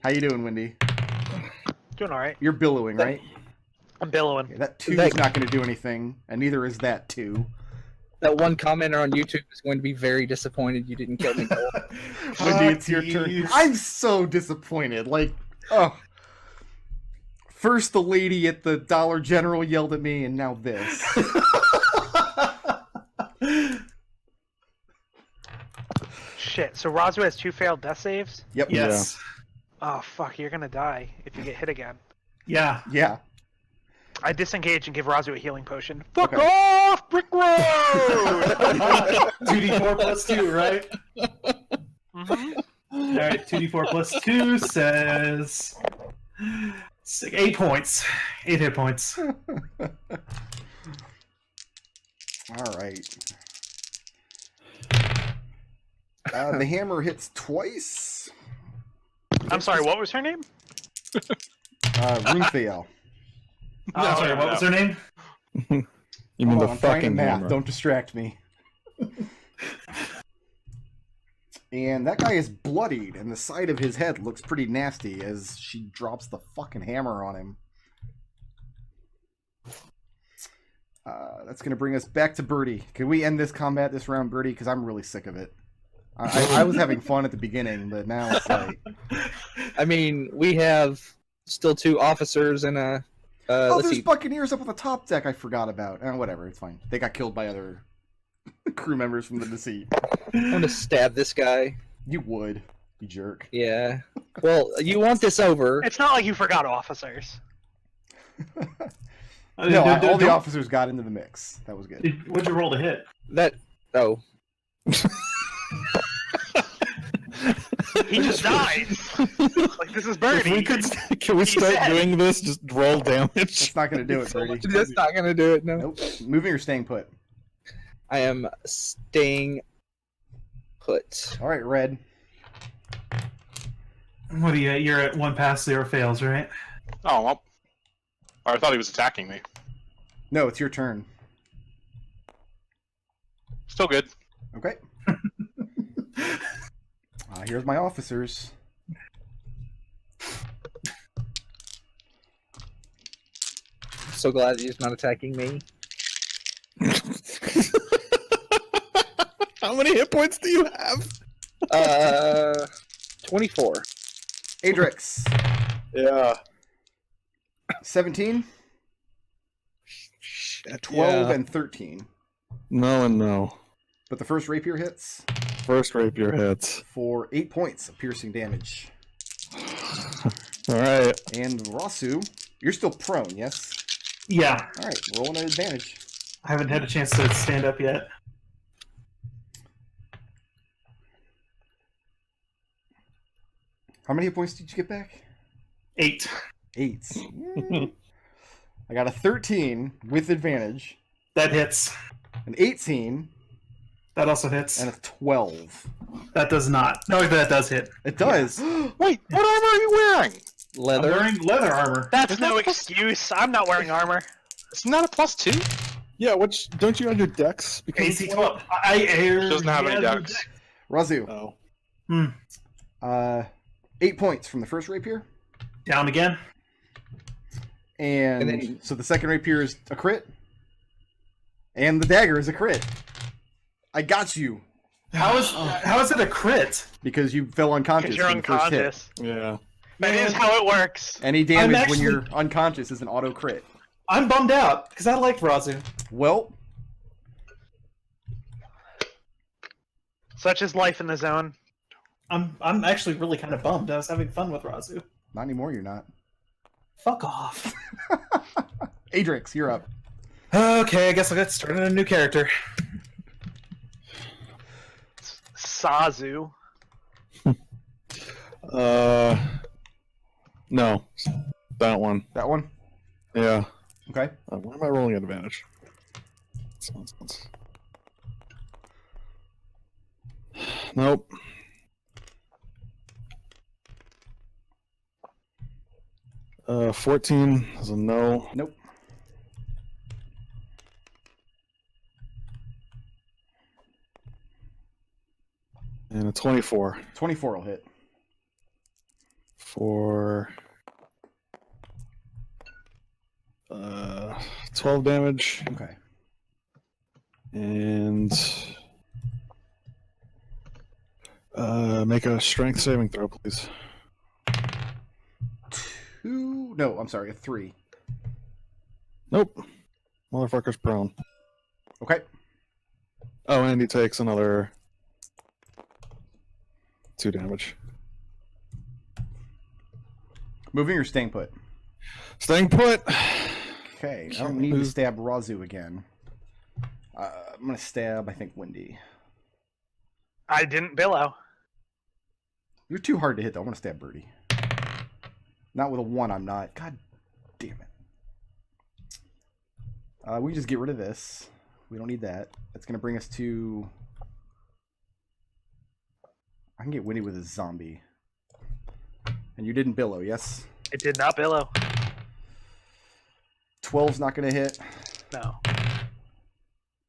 How you doing, Windy? Doing alright. You're billowing, right? I'm billowing. Okay, that 2 That- is not going to do anything, and neither is that 2. That one commenter on YouTube is going to be very disappointed you didn't kill McDohl. Windy, it's your turn. Jeez. I'm so disappointed. Like, oh, First the lady at the Dollar General yelled at me, and now this. Shit. So Raazu has 2 failed death saves. Yep. Yes. Oh fuck! You're gonna die if you get hit again. Yeah. Yeah. I disengage and give Raazu a healing potion. Fuck Okay. off, Brick Road! 2d4 plus 2, right? Mhm. All right, 2d4 plus 2 says 8 points. 8 hit points. All right. The hammer hits twice. I'm sorry. What was her name? Runthiel. I'm sorry, what was her name? You mean Hold the on, I'm trying to fucking math. hammer. Don't distract me. And that guy is bloodied, and the side of his head looks pretty nasty as she drops the fucking hammer on him. That's going to bring us back to Birdie. Can we end this combat this round, Birdie? Because I'm really sick of it. I was having fun at the beginning, but now it's like... I mean, we have still 2 officers and a. oh, Let's there's see. Buccaneers up on the top deck I forgot about. Whatever, it's fine. They got killed by other crew members from the deceit. I'm gonna stab this guy. You would, you jerk. Yeah. Well, you want this over? It's not like you forgot officers. No, all the officers got into the mix. That was good. What'd you roll to hit? That. Oh. He just died. Like this is Birdie. If we could, can we start said- doing this? Just roll damage. That's not going to do it, Birdie. That's not gonna do it. No. Nope. Moving or staying put. I am staying put. All right, Red. What are you at? You're at 1 pass, 0 fails, right? Oh, well. I thought he was attacking me. No, it's your turn. Still good. Okay. Here's my officers. So glad he's not attacking me. How many hit points do you have? 24. Adrex. Yeah. 17, 12, and 13. No and no. But the first rapier hits First rapier hits. for 8 points of piercing damage. All right. And Raazu, you're still prone, yes? Yeah. All right, rolling an advantage. I haven't had a chance to stand up yet. How many hit points did you get back? 8. 8. I got a 13 with advantage, That hits. an 18, That also hits. and a 12. That does not. No, that does hit. It does. Wait, what armor are you wearing? I'm Leather. wearing leather armor. That's no excuse. I'm not wearing armor. Isn't that a +2? Yeah, which don't you have your decks? Because AC 12. I Doesn't have any decks. Raazu, Oh. 8 points from the first rapier. Down again. And, And then- so the second rapier is a crit. And the dagger is a crit. I got you. How is it a crit? Because you fell unconscious Because you're from the first hit. unconscious. Yeah. That is how it works. Any damage actually- when you're unconscious is an auto crit. I'm bummed out because I liked Raazu. Well, Such is life in the zone. I'm actually really kind of bummed. I was having fun with Raazu. not anymore, you're not. Fuck off. Adrex, you're up. Okay, I guess I'll get started on a new character. Sazu. No. That one. That one? Yeah. Okay. Why am I rolling at advantage? That's nonsense. Nope. Uh, 14 is a no. Nope. And a 24 24 will hit. for 12 damage. Okay. And make a strength saving throw, please. 2. No, I'm sorry, a 3. Nope. Motherfucker's prone. Okay. Oh, and he takes another 2 damage. Moving or staying put? Staying put. Okay, I don't need to stab Raazu again. I'm going to stab, I think, Windy. I didn't billow. You're too hard to hit, though. I want to stab Birdie. Not with a 1, I'm not. God damn it. We can just get rid of this. We don't need that. That's going to bring us to... I can get Windy with a zombie. And you didn't billow, yes? It did not billow. 12's not going to hit. No.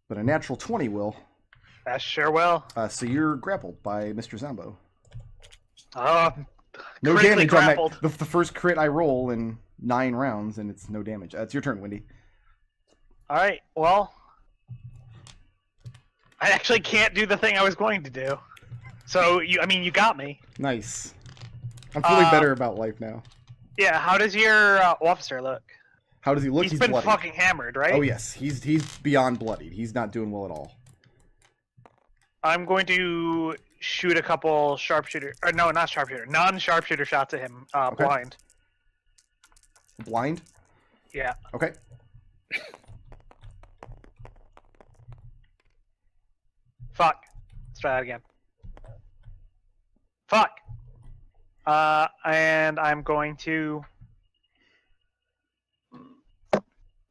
But a natural 20 will. That sure will. So you're grappled by Mr. Zombo. Oh, No critically damage on grappled. that. The first crit I roll in 9 rounds, and it's no damage. It's your turn, Windy. All right. Well, I actually can't do the thing I was going to do. So you got me. Nice. I'm feeling better about life now. Yeah. How does your officer look? How does he look? He's been bloody. fucking hammered, right? Oh yes, he's beyond bloodied. He's not doing well at all. I'm going to shoot a couple sharpshooter, or no, not sharpshooter, non-sharpshooter shots at him. Okay. Blind. Blind? Yeah. Okay. Fuck. Let's try that again. Fuck. And I'm going to,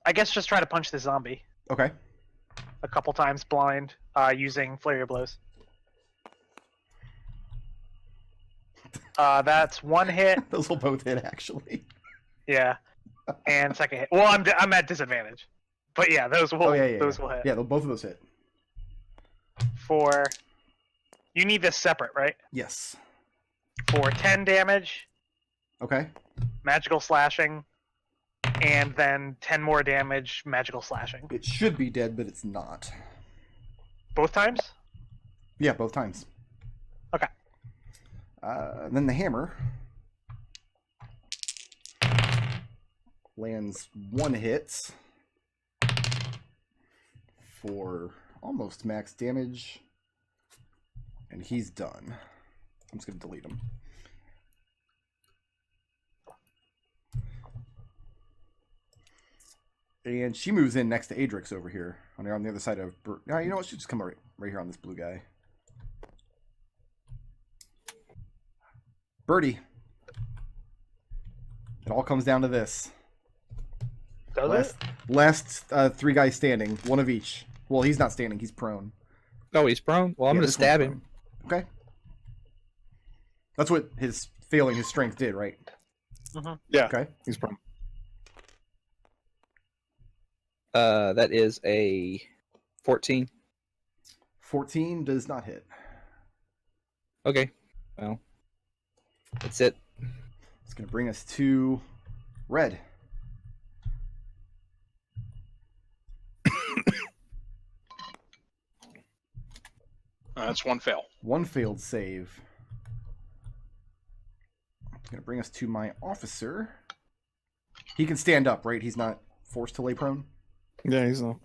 I guess, just try to punch the zombie Okay. a couple times blind, using flurry of blows. That's 1 hit. Those will both hit actually. Yeah. And second hit. Well, I'm at disadvantage. But yeah, those will will hit. Yeah, both of those hit. For, you need this separate, right? Yes. For 10 damage, Okay. magical slashing, and then 10 more damage, magical slashing. It should be dead, but it's not. Both times? Yeah, both times. Okay. Then the hammer lands 1 hit for almost max damage, and he's done. I'm just going to delete him. And she moves in next to Adrex over here on the other side of... No, you know what? She'll just come right here on this blue guy. Birdie. It all comes down to this. Does it? Last 3 guys standing, 1 of each. Well, he's not standing; he's prone. Oh, he's prone? Well, I'm Yeah, going to this one's stab prone. him. Okay. That's what his failing his strength did, right? Yeah, Okay. he's prone. That is a 14. 14 does not hit. Okay. Well, that's it. It's going to bring us to red. That's 1 fail. 1 failed save. It's going to bring us to my officer. He can stand up, right? He's not forced to lay prone? Yeah, he's not.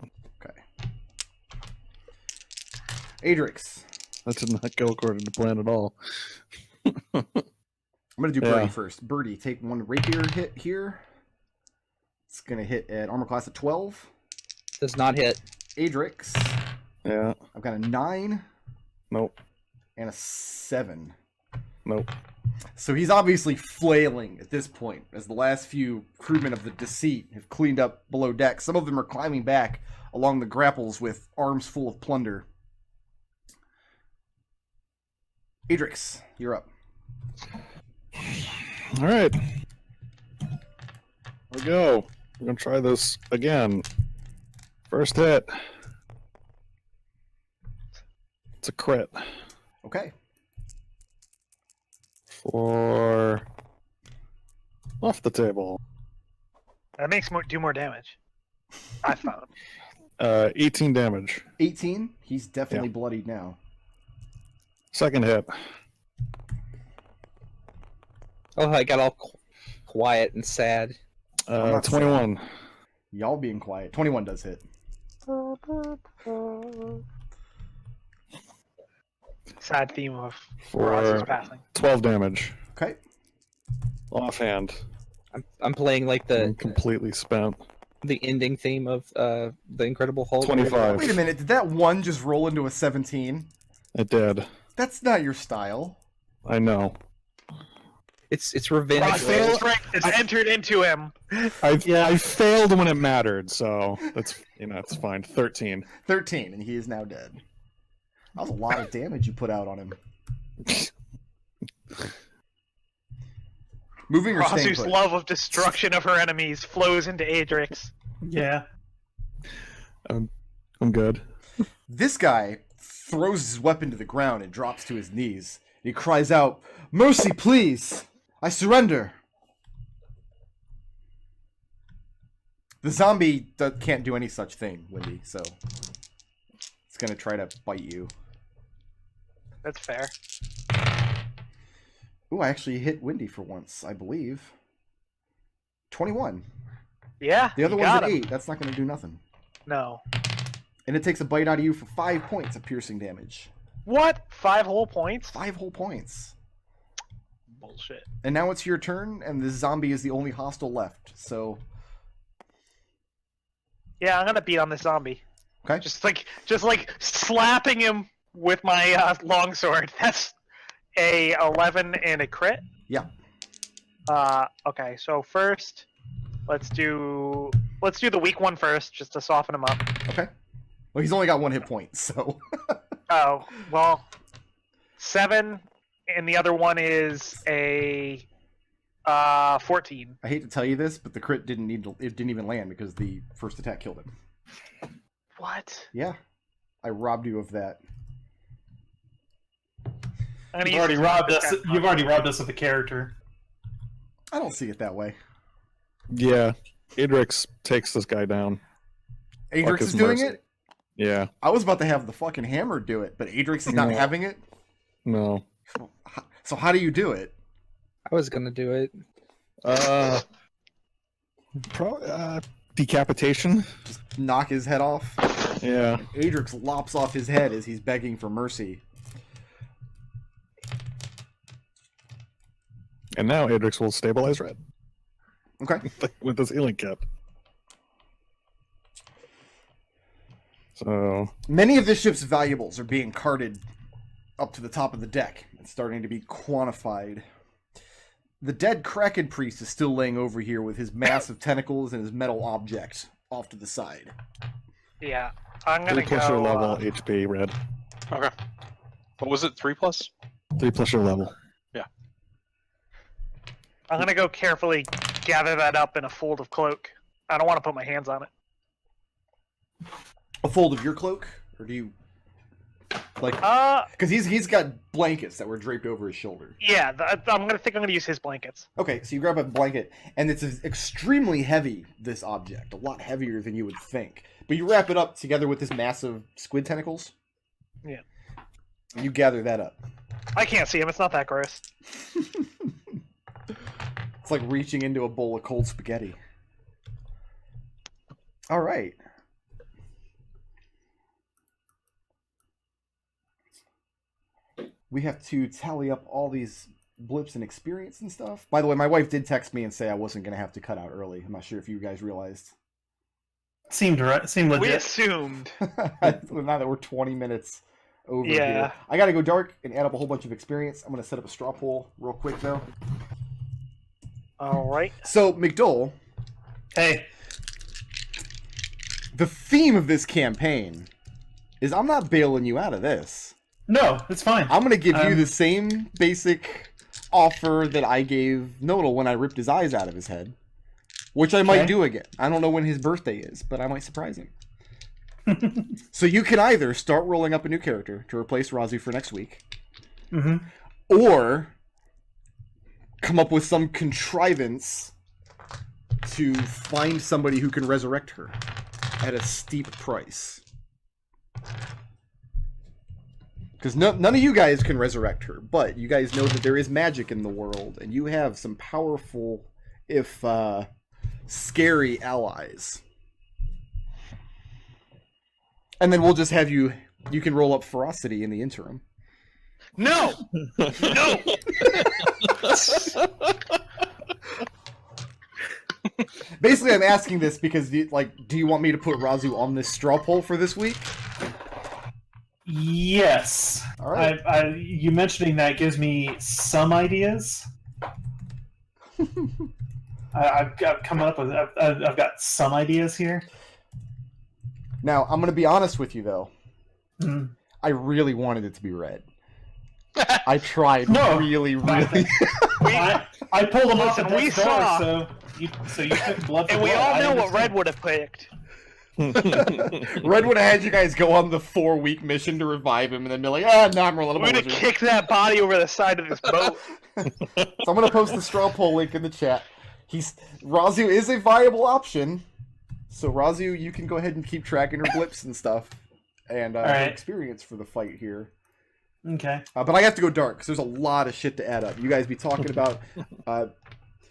Okay. Adrex. That did not go according to plan at all. I'm going to do Birdie Yeah. first. Birdie, take 1 rapier hit here. It's going to hit at armor class at 12. Does not hit. Adrex. Yeah, I've got a 9 nope, and a 7. nope. So he's obviously flailing at this point, as the last few crewmen of the Deceit have cleaned up below deck. Some of them are climbing back along the grapples with arms full of plunder. Adrex, you're up. All right, here we go. We're gonna try this again. First hit. It's a crit Okay. for off the table. That makes do more damage. I found. 18 damage. 18. He's definitely bloodied now. Second hit. Oh, I got all quiet and sad. not 21. Y'all being quiet. 21 does hit. Sad theme of For Raazu's passing. 12 damage. Okay. Offhand. I'm playing like I'm completely spent. the ending theme of the Incredible Hulk. 25. Wait a minute. Did that one just roll into a 17? It did. That's not your style. I know. It's revenge. Raazu's failed- strength is entered into him. I failed when it mattered, so that's it's fine. 13. 13, and he is now dead. That was a lot of damage you put out on him. Moving or staying Raazu's put? love of destruction of her enemies flows into Adrex. Yeah. I'm good. This guy throws his weapon to the ground and drops to his knees. He cries out, "Mercy, please! I surrender!" The zombie can't do any such thing, Wendy, so it's gonna try to bite you. That's fair. Ooh, I actually hit Wendy for once, I believe. 21. Yeah. The other you one's got at him. 8. That's not gonna do nothing. No. And it takes a bite out of you for 5 points of piercing damage. What? 5 whole points? 5 whole points. Bullshit. And now it's your turn, and this zombie is the only hostile left, so... Yeah, I'm gonna beat on this zombie. Okay. Just like slapping him with my longsword. That's a 11 and a crit. Yeah. Okay. So first, let's do the weak one first, just to soften him up. Okay. Well, he's only got 1 hit point, so... Oh well, 7, and the other one is a 14. I hate to tell you this, but the crit didn't even land because the first attack killed him. What? Yeah. I robbed you of that. I'm gonna You've use already this robbed one us. this time. You've already robbed us of the character. I don't see it that way. Yeah. Adrex takes this guy down. Adrex his is doing mercy. it? Yeah. I was about to have the fucking hammer do it, but Adrex is not No. having it? No. So how do you do it? I was gonna do it. Decapitation. Just knock his head off? Yeah. Adrex lops off his head as he's begging for mercy. And now Adrex will stabilize red Okay. with this healing kit. So Many of the ship's valuables are being carted up to the top of the deck and starting to be quantified. The dead Kraken priest is still laying over here with his massive tentacles and his metal object off to the side. Yeah, I'm gonna 3 plus your go. level HP red. Okay. What was it? 3 plus? 3 plus your level. I'm gonna go carefully gather that up in a fold of cloak. I don't want to put my hands on it. A fold of your cloak? Or do you... like... Uh, Because he's got blankets that were draped over his shoulder. yeah. I'm gonna use his blankets. Okay, so you grab a blanket, and it's extremely heavy, this object. A lot heavier than you would think. But you wrap it up together with this massive squid tentacles. Yeah. You gather that up. I can't see him. It's not that gross. It's like reaching into a bowl of cold spaghetti. All right. We have to tally up all these blips and experience and stuff. By the way, my wife did text me and say I wasn't going to have to cut out early. I'm not sure if you guys realized. Seemed right. Seemed We legit. assumed. Now that we're 20 minutes over Yeah. here. I got to go dark and add up a whole bunch of experience. I'm going to set up a straw poll real quick, though. All right. So, McDohl, Hey, the theme of this campaign is I'm not bailing you out of this. no, it's fine. I'm going to give you Um, the same basic offer that I gave Nodal when I ripped his eyes out of his head, which I might Okay. do again. I don't know when his birthday is, but I might surprise him. So you can either start rolling up a new character to replace Raazu for next week, hmm or come up with some contrivance to find somebody who can resurrect her at a steep price. Because none of you guys can resurrect her, but you guys know that there is magic in the world, and you have some powerful if scary allies. And then we'll just have you can roll up ferocity in the interim. No! No! Basically, I'm asking this because, do you want me to put Raazu on this straw poll for this week? Yes. All right. You mentioning that gives me some ideas. I've got some ideas here. Now, I'm going to be honest with you, though. Mhm. I really wanted it to be red. I tried really. I pulled them off Listen, at we death's door, saw- so you took blood for And we blood. all I know what understand. Red would have picked. Red would have had you guys go on the 4-week mission to revive him and then be like, no, I'm rolling a We'd have blizzard. kicked that body over the side of this boat. So I'm going to post the straw poll link in the chat. Raazu is a viable option. So Raazu, you can go ahead and keep tracking her blips and stuff. And her Alright. experience for the fight here. Okay. But I have to go dark because there's a lot of shit to add up. You guys be talking about.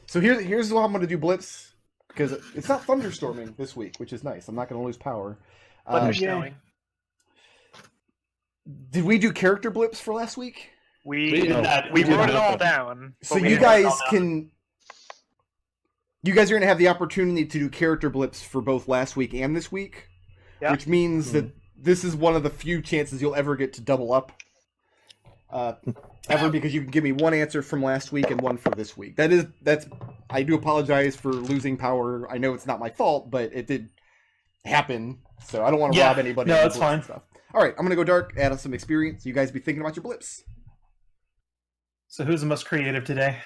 So here's how I'm going to do blips because it's not thunderstorming this week, which is nice. I'm not going to lose power. Thundersnowing. Did we do character blips for last week? We did not. we We did wrote it not. all down. So but we you didn't write it guys all down. can. You guys are going to have the opportunity to do character blips for both last week and this week, Yeah. which means that this is one of the few chances you'll ever get to double up. Ever, because you can give me one answer from last week and one for this week. That's. I do apologize for losing power. I know it's not my fault, but it did happen, so I don't want to rob anybody. No, of the it's blips and fine. Stuff. All right, I'm gonna go dark. Add on some experience. You guys be thinking about your blips. So who's the most creative today?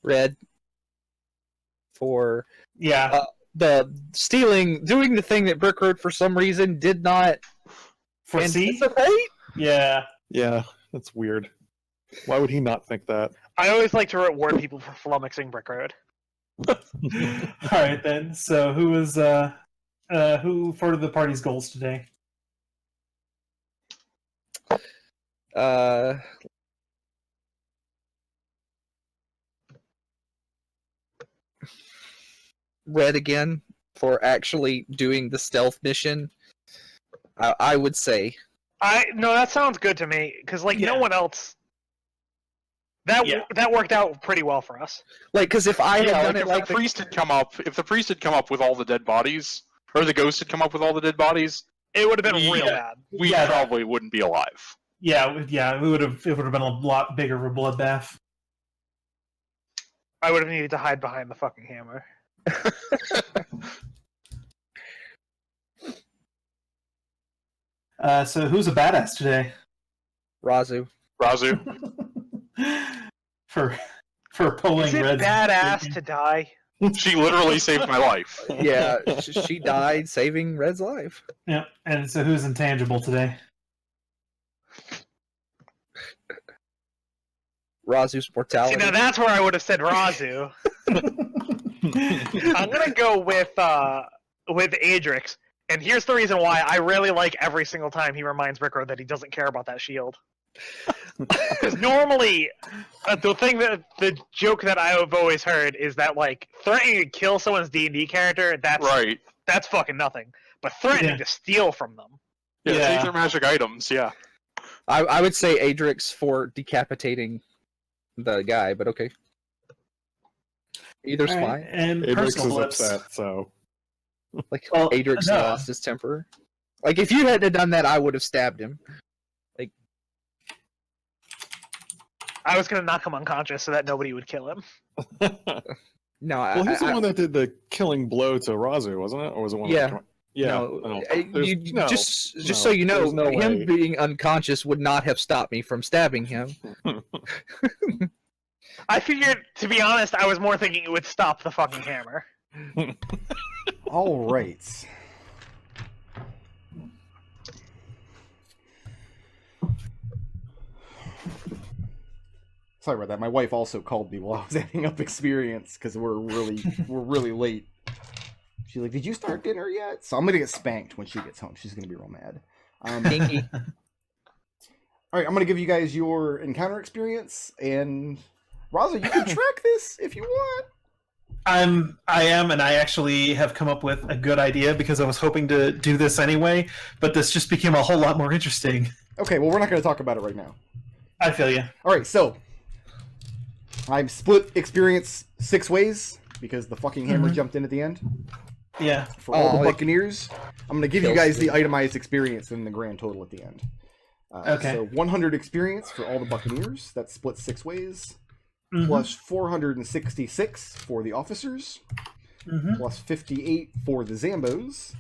Red. For Yeah. the stealing, doing the thing that Brick Road for some reason did not Foresee? anticipate. Yeah. Yeah, that's weird. Why would he not think that? I always like to reward people for flummoxing Brick Road. All right then. So who furthered the party's goals today? Red again for actually doing the stealth mission. I would say. No, that sounds good to me because no Yeah. one else. That Yeah. that worked out pretty well for us. Like, because if I had Yeah, done like it if like the priest had come up, with all the dead bodies, or the ghost had come up with all the dead bodies, It would have been real Yeah. bad. we Yeah. probably wouldn't be alive. Yeah. It would have been a lot bigger of a bloodbath. I would have needed to hide behind the fucking hammer. So who's a badass today? Raazu. Raazu, for pulling Is it Red's badass to die? she literally saved my life. Yeah, she died saving Red's life. Yeah. And so who's intangible today? Raazu's mortality. See, now that's where I would have said Raazu. I'm gonna go with Adrex, and here's the reason why. I really like every single time he reminds Rickroad that he doesn't care about that shield. Because normally, the joke that I've always heard is that threatening to kill someone's D&D character, Right. that's fucking nothing. But threatening Yeah. to steal from them. Yeah, Yeah. take their magic items, yeah. I would say Adrex for decapitating the guy, but okay. Either's All right, fine. And Adrix personal is blips. upset, so Like, Well, Adrex no. lost his temper. Like, if you hadn't done that, I would have stabbed him. I was gonna knock him unconscious so that nobody would kill him. No, well, he's the I, one that did the killing blow to Raazu, wasn't it? Or was it one? Yeah. That yeah. no, There's- no, just no, so you know, there's no him way. being unconscious would not have stopped me from stabbing him. I figured, to be honest, I was more thinking it would stop the fucking hammer. All right. Sorry about that. My wife also called me while I was adding up experience because we're really late. She's like, "Did you start dinner yet?" So I'm gonna get spanked when she gets home. She's gonna be real mad. Pinky. All right, I'm gonna give you guys your encounter experience, and Raazu, you can track this if you want. I am, and I actually have come up with a good idea because I was hoping to do this anyway, but this just became a whole lot more interesting. Okay, well, we're not going to talk about it right now. I feel you. All right, so I'm split experience 6 ways because the fucking hammer jumped in at the end. Yeah. For all the like- Buccaneers, I'm going to give you guys the itemized experience and the grand total at the end. Okay. So 100 experience for all the Buccaneers. That's split 6 ways. Mhm. Plus 466 for the officers. Mhm. Plus 58 for the Zambos.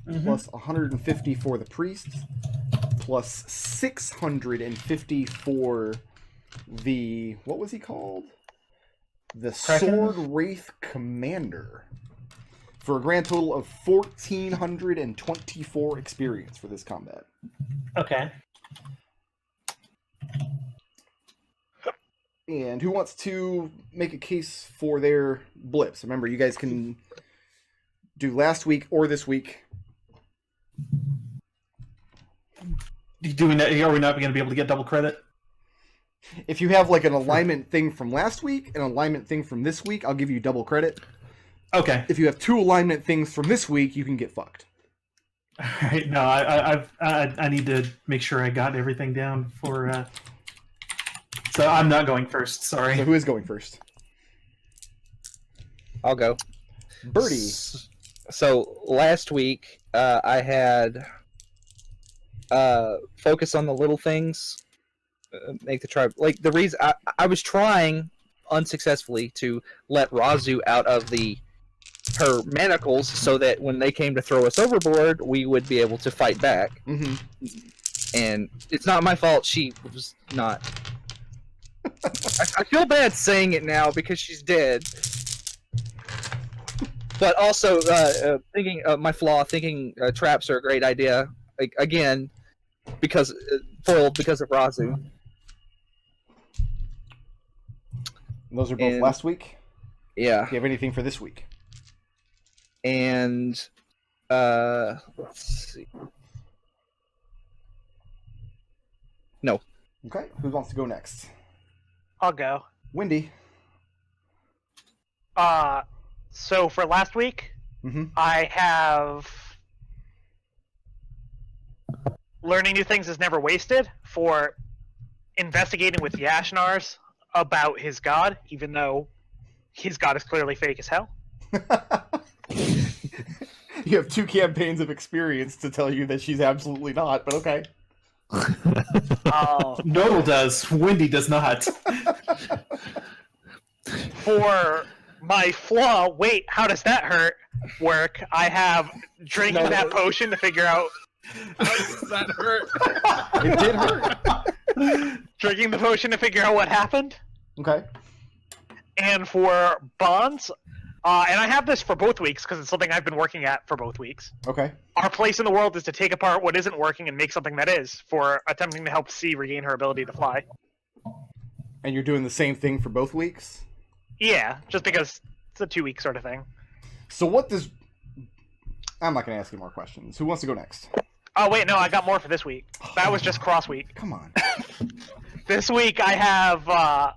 Mhm. Plus 150 for the priests. Plus 650 for the... What was he called? The Kraken? Sword Wraith Commander. For a grand total of 1,424 experience for this combat. Okay. And who wants to make a case for their blips? Remember, you guys can do last week or this week. Are we not going to be able to get double credit? If you have like an alignment thing from last week, an alignment thing from this week, I'll give you double credit. Okay. If you have 2 alignment things from this week, you can get fucked. All right. No, I need to make sure I got everything down for. So I'm not going first. Sorry. So who is going first? I'll go. Birdie. So last week, I had focus on the little things, make the tribe like the reason I was trying unsuccessfully to let Raazu out of her manacles so that when they came to throw us overboard, we would be able to fight back. Mm-hmm. And it's not my fault. She was not. I feel bad saying it now because she's dead. But also, thinking my flaw, thinking traps are a great idea. Like, again, because foiled because of Raazu. And those are both And- last week. Yeah, Do you have anything for this week? and let's see. No, Okay. Who wants to go next? I'll go. Wendy. So for last week, Mm-hmm. I have learning new things is never wasted for investigating with Yashnars about his god, even though his god is clearly fake as hell. You have 2 campaigns of experience to tell you that she's absolutely not, but okay. Nodal does. Wendy does not. For my flaw, wait, how does that hurt? Work. I have drinking that potion to figure out. How does that hurt? It did hurt. Drinking the potion to figure out what happened. Okay. And for bonds, and I have this for both weeks because it's something I've been working at for both weeks. Okay. Our place in the world is to take apart what isn't working and make something that is, for attempting to help C regain her ability to fly. And you're doing the same thing for both weeks? Yeah, just because it's a 2-week sort of thing. So what does... I'm not going to ask you more questions. Who wants to go next? Oh wait, no, I got more for this week. That was just cross week. Come on. This week I have,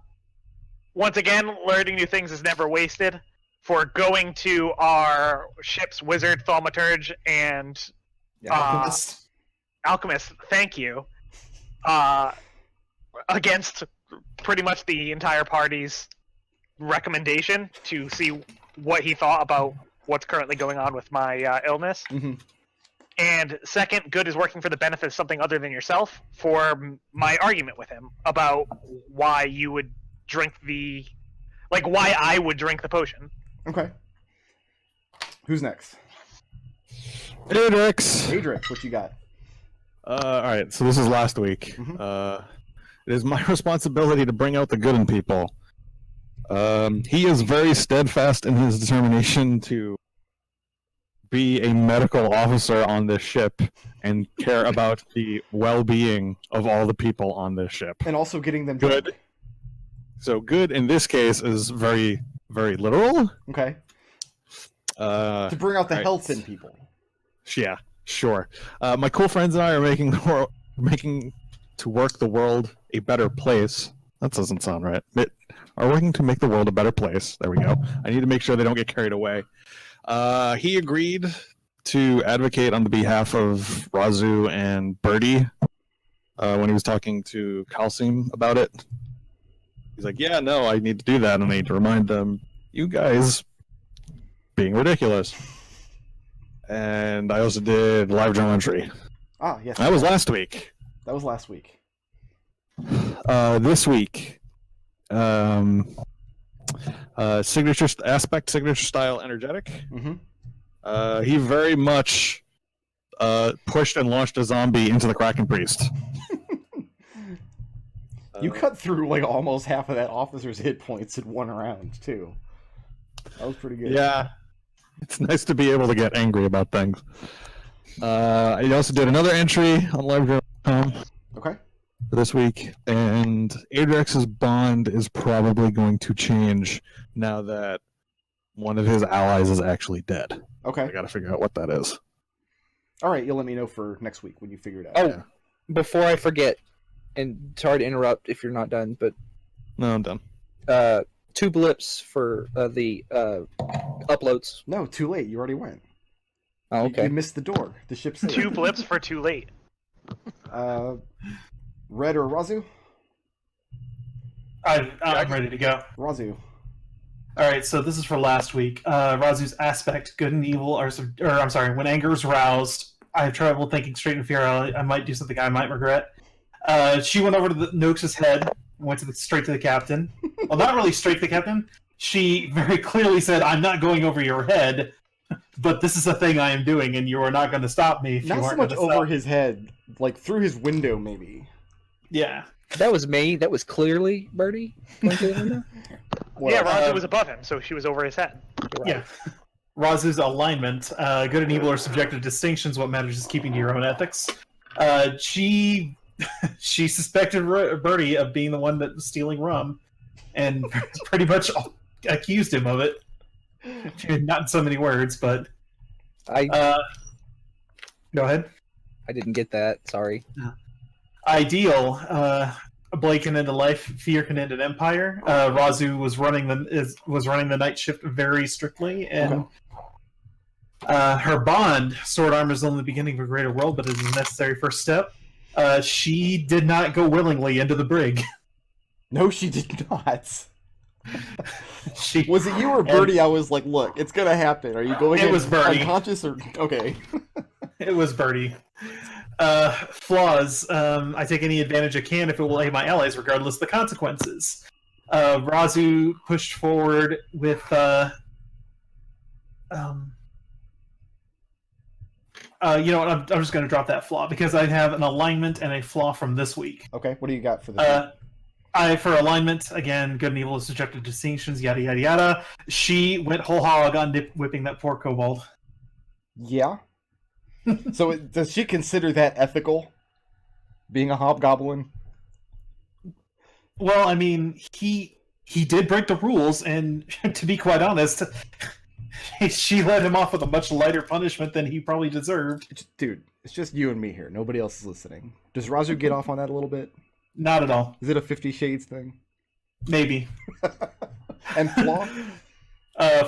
once again, learning new things is never wasted. For going to our ship's wizard, thaumaturge, and alchemist, thank you, against pretty much the entire party's recommendation to see what he thought about what's currently going on with my illness. Mm-hmm. And second, good is working for the benefit of something other than yourself for my argument with him about why you would drink why I would drink the potion. Okay. Who's next? Adrex. Adrex, what you got? All right, so this is last week. Mhm. It is my responsibility to bring out the good in people. He is very steadfast in his determination to be a medical officer on this ship and care about the well-being of all the people on this ship. And also getting them Good. drunk. So good in this case is very, very literal. Okay. To To bring out the right. health in people. Yeah, sure. My cool friends and I are making to work the world a better place. That doesn't sound right. are working to make the world a better place. There we go. I need to make sure they don't get carried away. He agreed to advocate on the behalf of Raazu and Birdie when he was talking to Kalsim about it. He's like, yeah, no, I need to do that, and I need to remind them, you guys being ridiculous. And I also did live journal entry. Ah, yes. That was last week. That was last week. This week, signature style energetic. Mm-hmm. He very much pushed and launched a zombie into the Kraken Priest. You cut through like almost half of that officer's hit points in one round too. That was pretty good. Yeah, it's nice to be able to get angry about things. I also did another entry on LiveJournal.com Okay. for this week, and Adrex's bond is probably going to change now that one of his allies is actually dead. Okay. I got to figure out what that is. All right. You'll let me know for next week when you figure it out. Oh, Yeah. before I forget, and sorry to interrupt if you're not done, but No, I'm done. 2 blips for the uploads. No, too late. You already went. Oh, You okay. missed the door. The ship sailed. 2 blips for too late. Red or Raazu? I'm ready to go. Raazu. All right, so this is for last week. Raazu's aspect, good and evil, when anger is roused, I have trouble thinking straight and fair. I might do something I might regret. She went over to Noakes' head, went straight to the captain. Well, not really straight to the captain. She very clearly said, "I'm not going over your head, but this is a thing I am doing, and you are not going to stop me." If Not you so aren't much gonna over stop." his head, like through his window, maybe. Yeah. That was me. That was clearly Birdie. Going to the window. Yeah, Raazu was above him, so she was over his head. Yeah. Raazu's alignment, good and evil are subjective to distinctions. What matters is keeping to your own ethics. She suspected Birdie of being the one that was stealing rum, and pretty much accused him of it. Not in so many words, but I go ahead. I didn't get that. Sorry. Ideal. Blade can end a life. Fear can end an empire. Raazu was running the night shift very strictly, and her bond, sword armor, is only the beginning of a greater world, but it is a necessary first step. She did not go willingly into the brig. No, she did not. She Was it you or Birdie? I was like, look, it's gonna happen. Are you going It in was Birdie. unconscious or okay? It was Birdie. Flaws. I take any advantage I can if it will aid my allies, regardless of the consequences. Raazu pushed forward with you know what? I'm just going to drop that flaw because I have an alignment and a flaw from this week. Okay, what do you got for this? For alignment, again, good and evil is subjective to distinctions, yada yada yada. She went whole hog on whipping that poor kobold. Yeah. So does she consider that ethical? Being a hobgoblin? Well, I mean, he did break the rules, and to be quite honest, she let him off with a much lighter punishment than he probably deserved. Dude, it's just you and me here. Nobody else is listening. Does Raazu get off on that a little bit? Not at all. Is it a 50 Shades thing? Maybe. And flaw?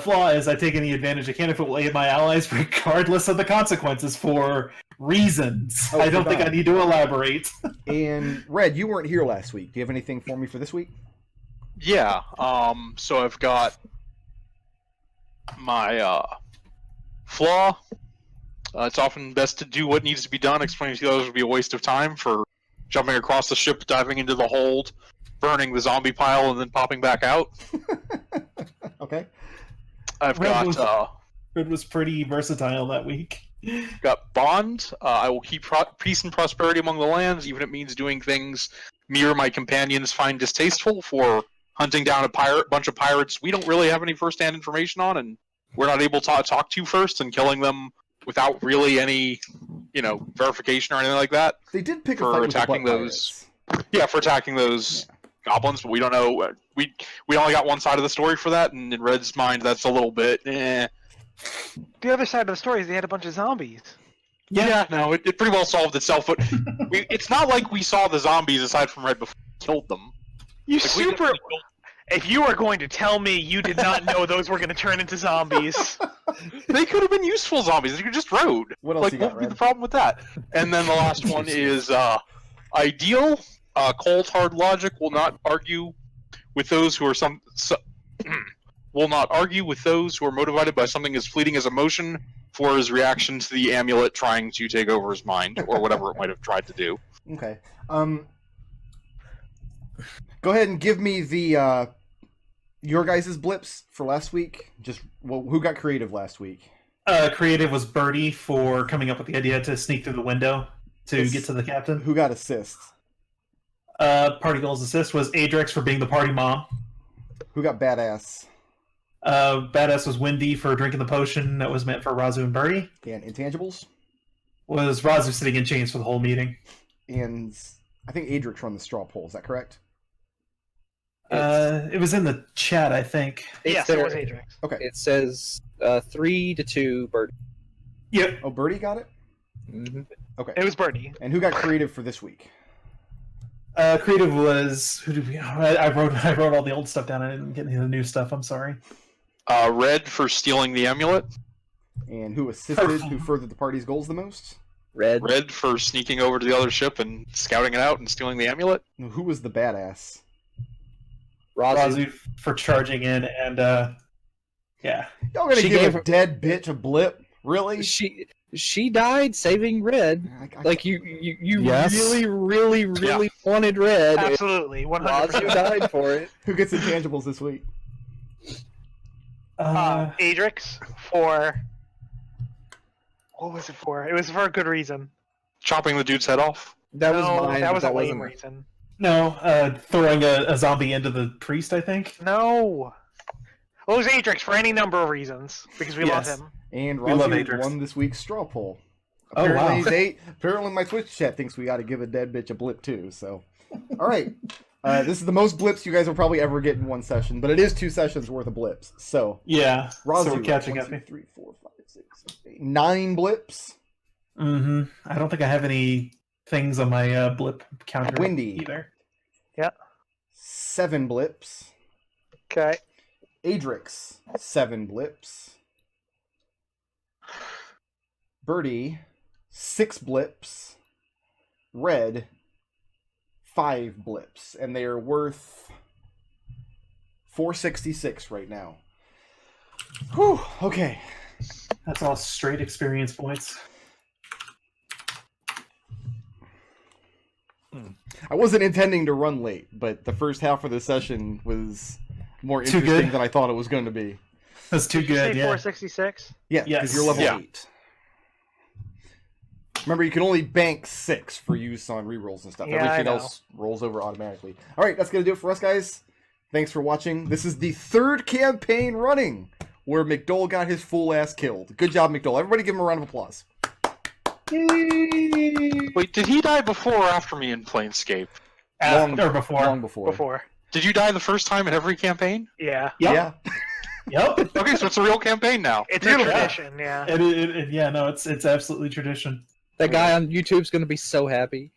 Flaw is I take any advantage I can if it will aid my allies, regardless of the consequences, for reasons. Oh, I don't think forgot. I need to elaborate. And Red, you weren't here last week. Do you have anything for me for this week? Yeah. So I've got my flaw. It's often best to do what needs to be done. Explaining to the others would be a waste of time. For jumping across the ship, diving into the hold, burning the zombie pile, and then popping back out. Okay. I've Red was pretty versatile that week. got bond. I will keep peace and prosperity among the lands, even if it means doing things me or my companions find distasteful. For hunting down a bunch of pirates we don't really have any first-hand information on, and we're not able to talk to first, and killing them without really any, verification or anything like that. They did pick a For fight with the attacking butt those- Yeah, for attacking those goblins, but we don't know. We only got one side of the story for that, and in Red's mind, that's a little bit. The other side of the story is they had a bunch of zombies. Yeah, no, it pretty well solved itself. But it's not like we saw the zombies aside from Red before we killed them. You Like, we super. definitely If you are going to tell me you did not know those were going to turn into zombies, They could have been useful zombies. They could just rode. What else Like, you what got, would be Red? the problem with that? And then the last one is ideal. Cold hard logic will not argue with those who are will not argue with those who are motivated by something as fleeting as emotion for his reaction to the amulet trying to take over his mind or whatever it might have tried to do. Okay. Go ahead and give me the your guys' blips for last week. Just who got creative last week? Creative was Birdie for coming up with the idea to sneak through the window to get to the captain. Who got assists? Party goals assist was Adrex for being the party mom. Who got badass? Badass was Windy for drinking the potion that was meant for Raazu and Birdie. And intangibles? Was Raazu sitting in chains for the whole meeting. And I think Adrex run the straw poll. Is that correct? It was in the chat, I think. yes, it was Adrex. Okay. It says 3-2 Birdie. Yep. Oh, Birdie got it? Mm-hmm. Okay. It was Birdie. And who got creative for this week? Creative was who did we? I wrote all the old stuff down. I didn't get any of the new stuff. I'm sorry. Red for stealing the amulet. And who assisted, who furthered the party's goals the most? Red. Red for sneaking over to the other ship and scouting it out and stealing the amulet. Who was the badass? Raazu. Raazu for charging in and yeah. Y'all gonna She give gave a her- dead bitch a blip? Really? She died saving Red. Like you Yes. really wanted Red. and Absolutely, 100%. Raazu died for it. Who gets intangibles this week? Adrex for... What was it for? It was for a good reason. Chopping the dude's head off. That was No, mine. that but was a lame wasn't- reason. No, throwing a zombie into the priest, I think. No. Well, it was Adrex for any number of reasons, because we Yes. love him. And We love Raazu Adrex. won this week's straw poll. Oh, Apparently, wow. apparently my Twitch chat thinks we got to give a dead bitch a blip too. So, all right, this is the most blips you guys will probably ever get in one session, but it is 2 sessions worth of blips. So, Yeah. Raazu, So we're catching 1, up. 2, 3, 4, 5, 6, 7, 8, 9 blips. Mm-hmm. I don't think I have any things on my blip counter Windy. either. 7 blips. Okay. Adrex, 7 blips. Birdie, 6 blips. Red, 5 blips. And they are worth 466 right now. Whew, okay. That's all straight experience points. I wasn't intending to run late, but the first half of the session was more Too interesting good? than I thought it was going to be. That's too Did you good, say yeah. 466? Yeah, because Yes. you're level Yeah. 8. Remember, you can only bank 6 for use on rerolls and stuff. Yeah, I Everything know. else rolls over automatically. All right, that's going to do it for us, guys. Thanks for watching. This is the 3rd campaign running where McDohl got his fool ass killed. Good job, McDohl. Everybody give him a round of applause. Wait, did he die before or after me in Planescape? After or before. Long before. Before. Did you die the first time in every campaign? Yeah. Yep. Yeah. Yep. Okay, so it's a real campaign now. It's a Beautiful. tradition, yeah. Yeah, no, it's absolutely tradition. That guy on YouTube's gonna be so happy.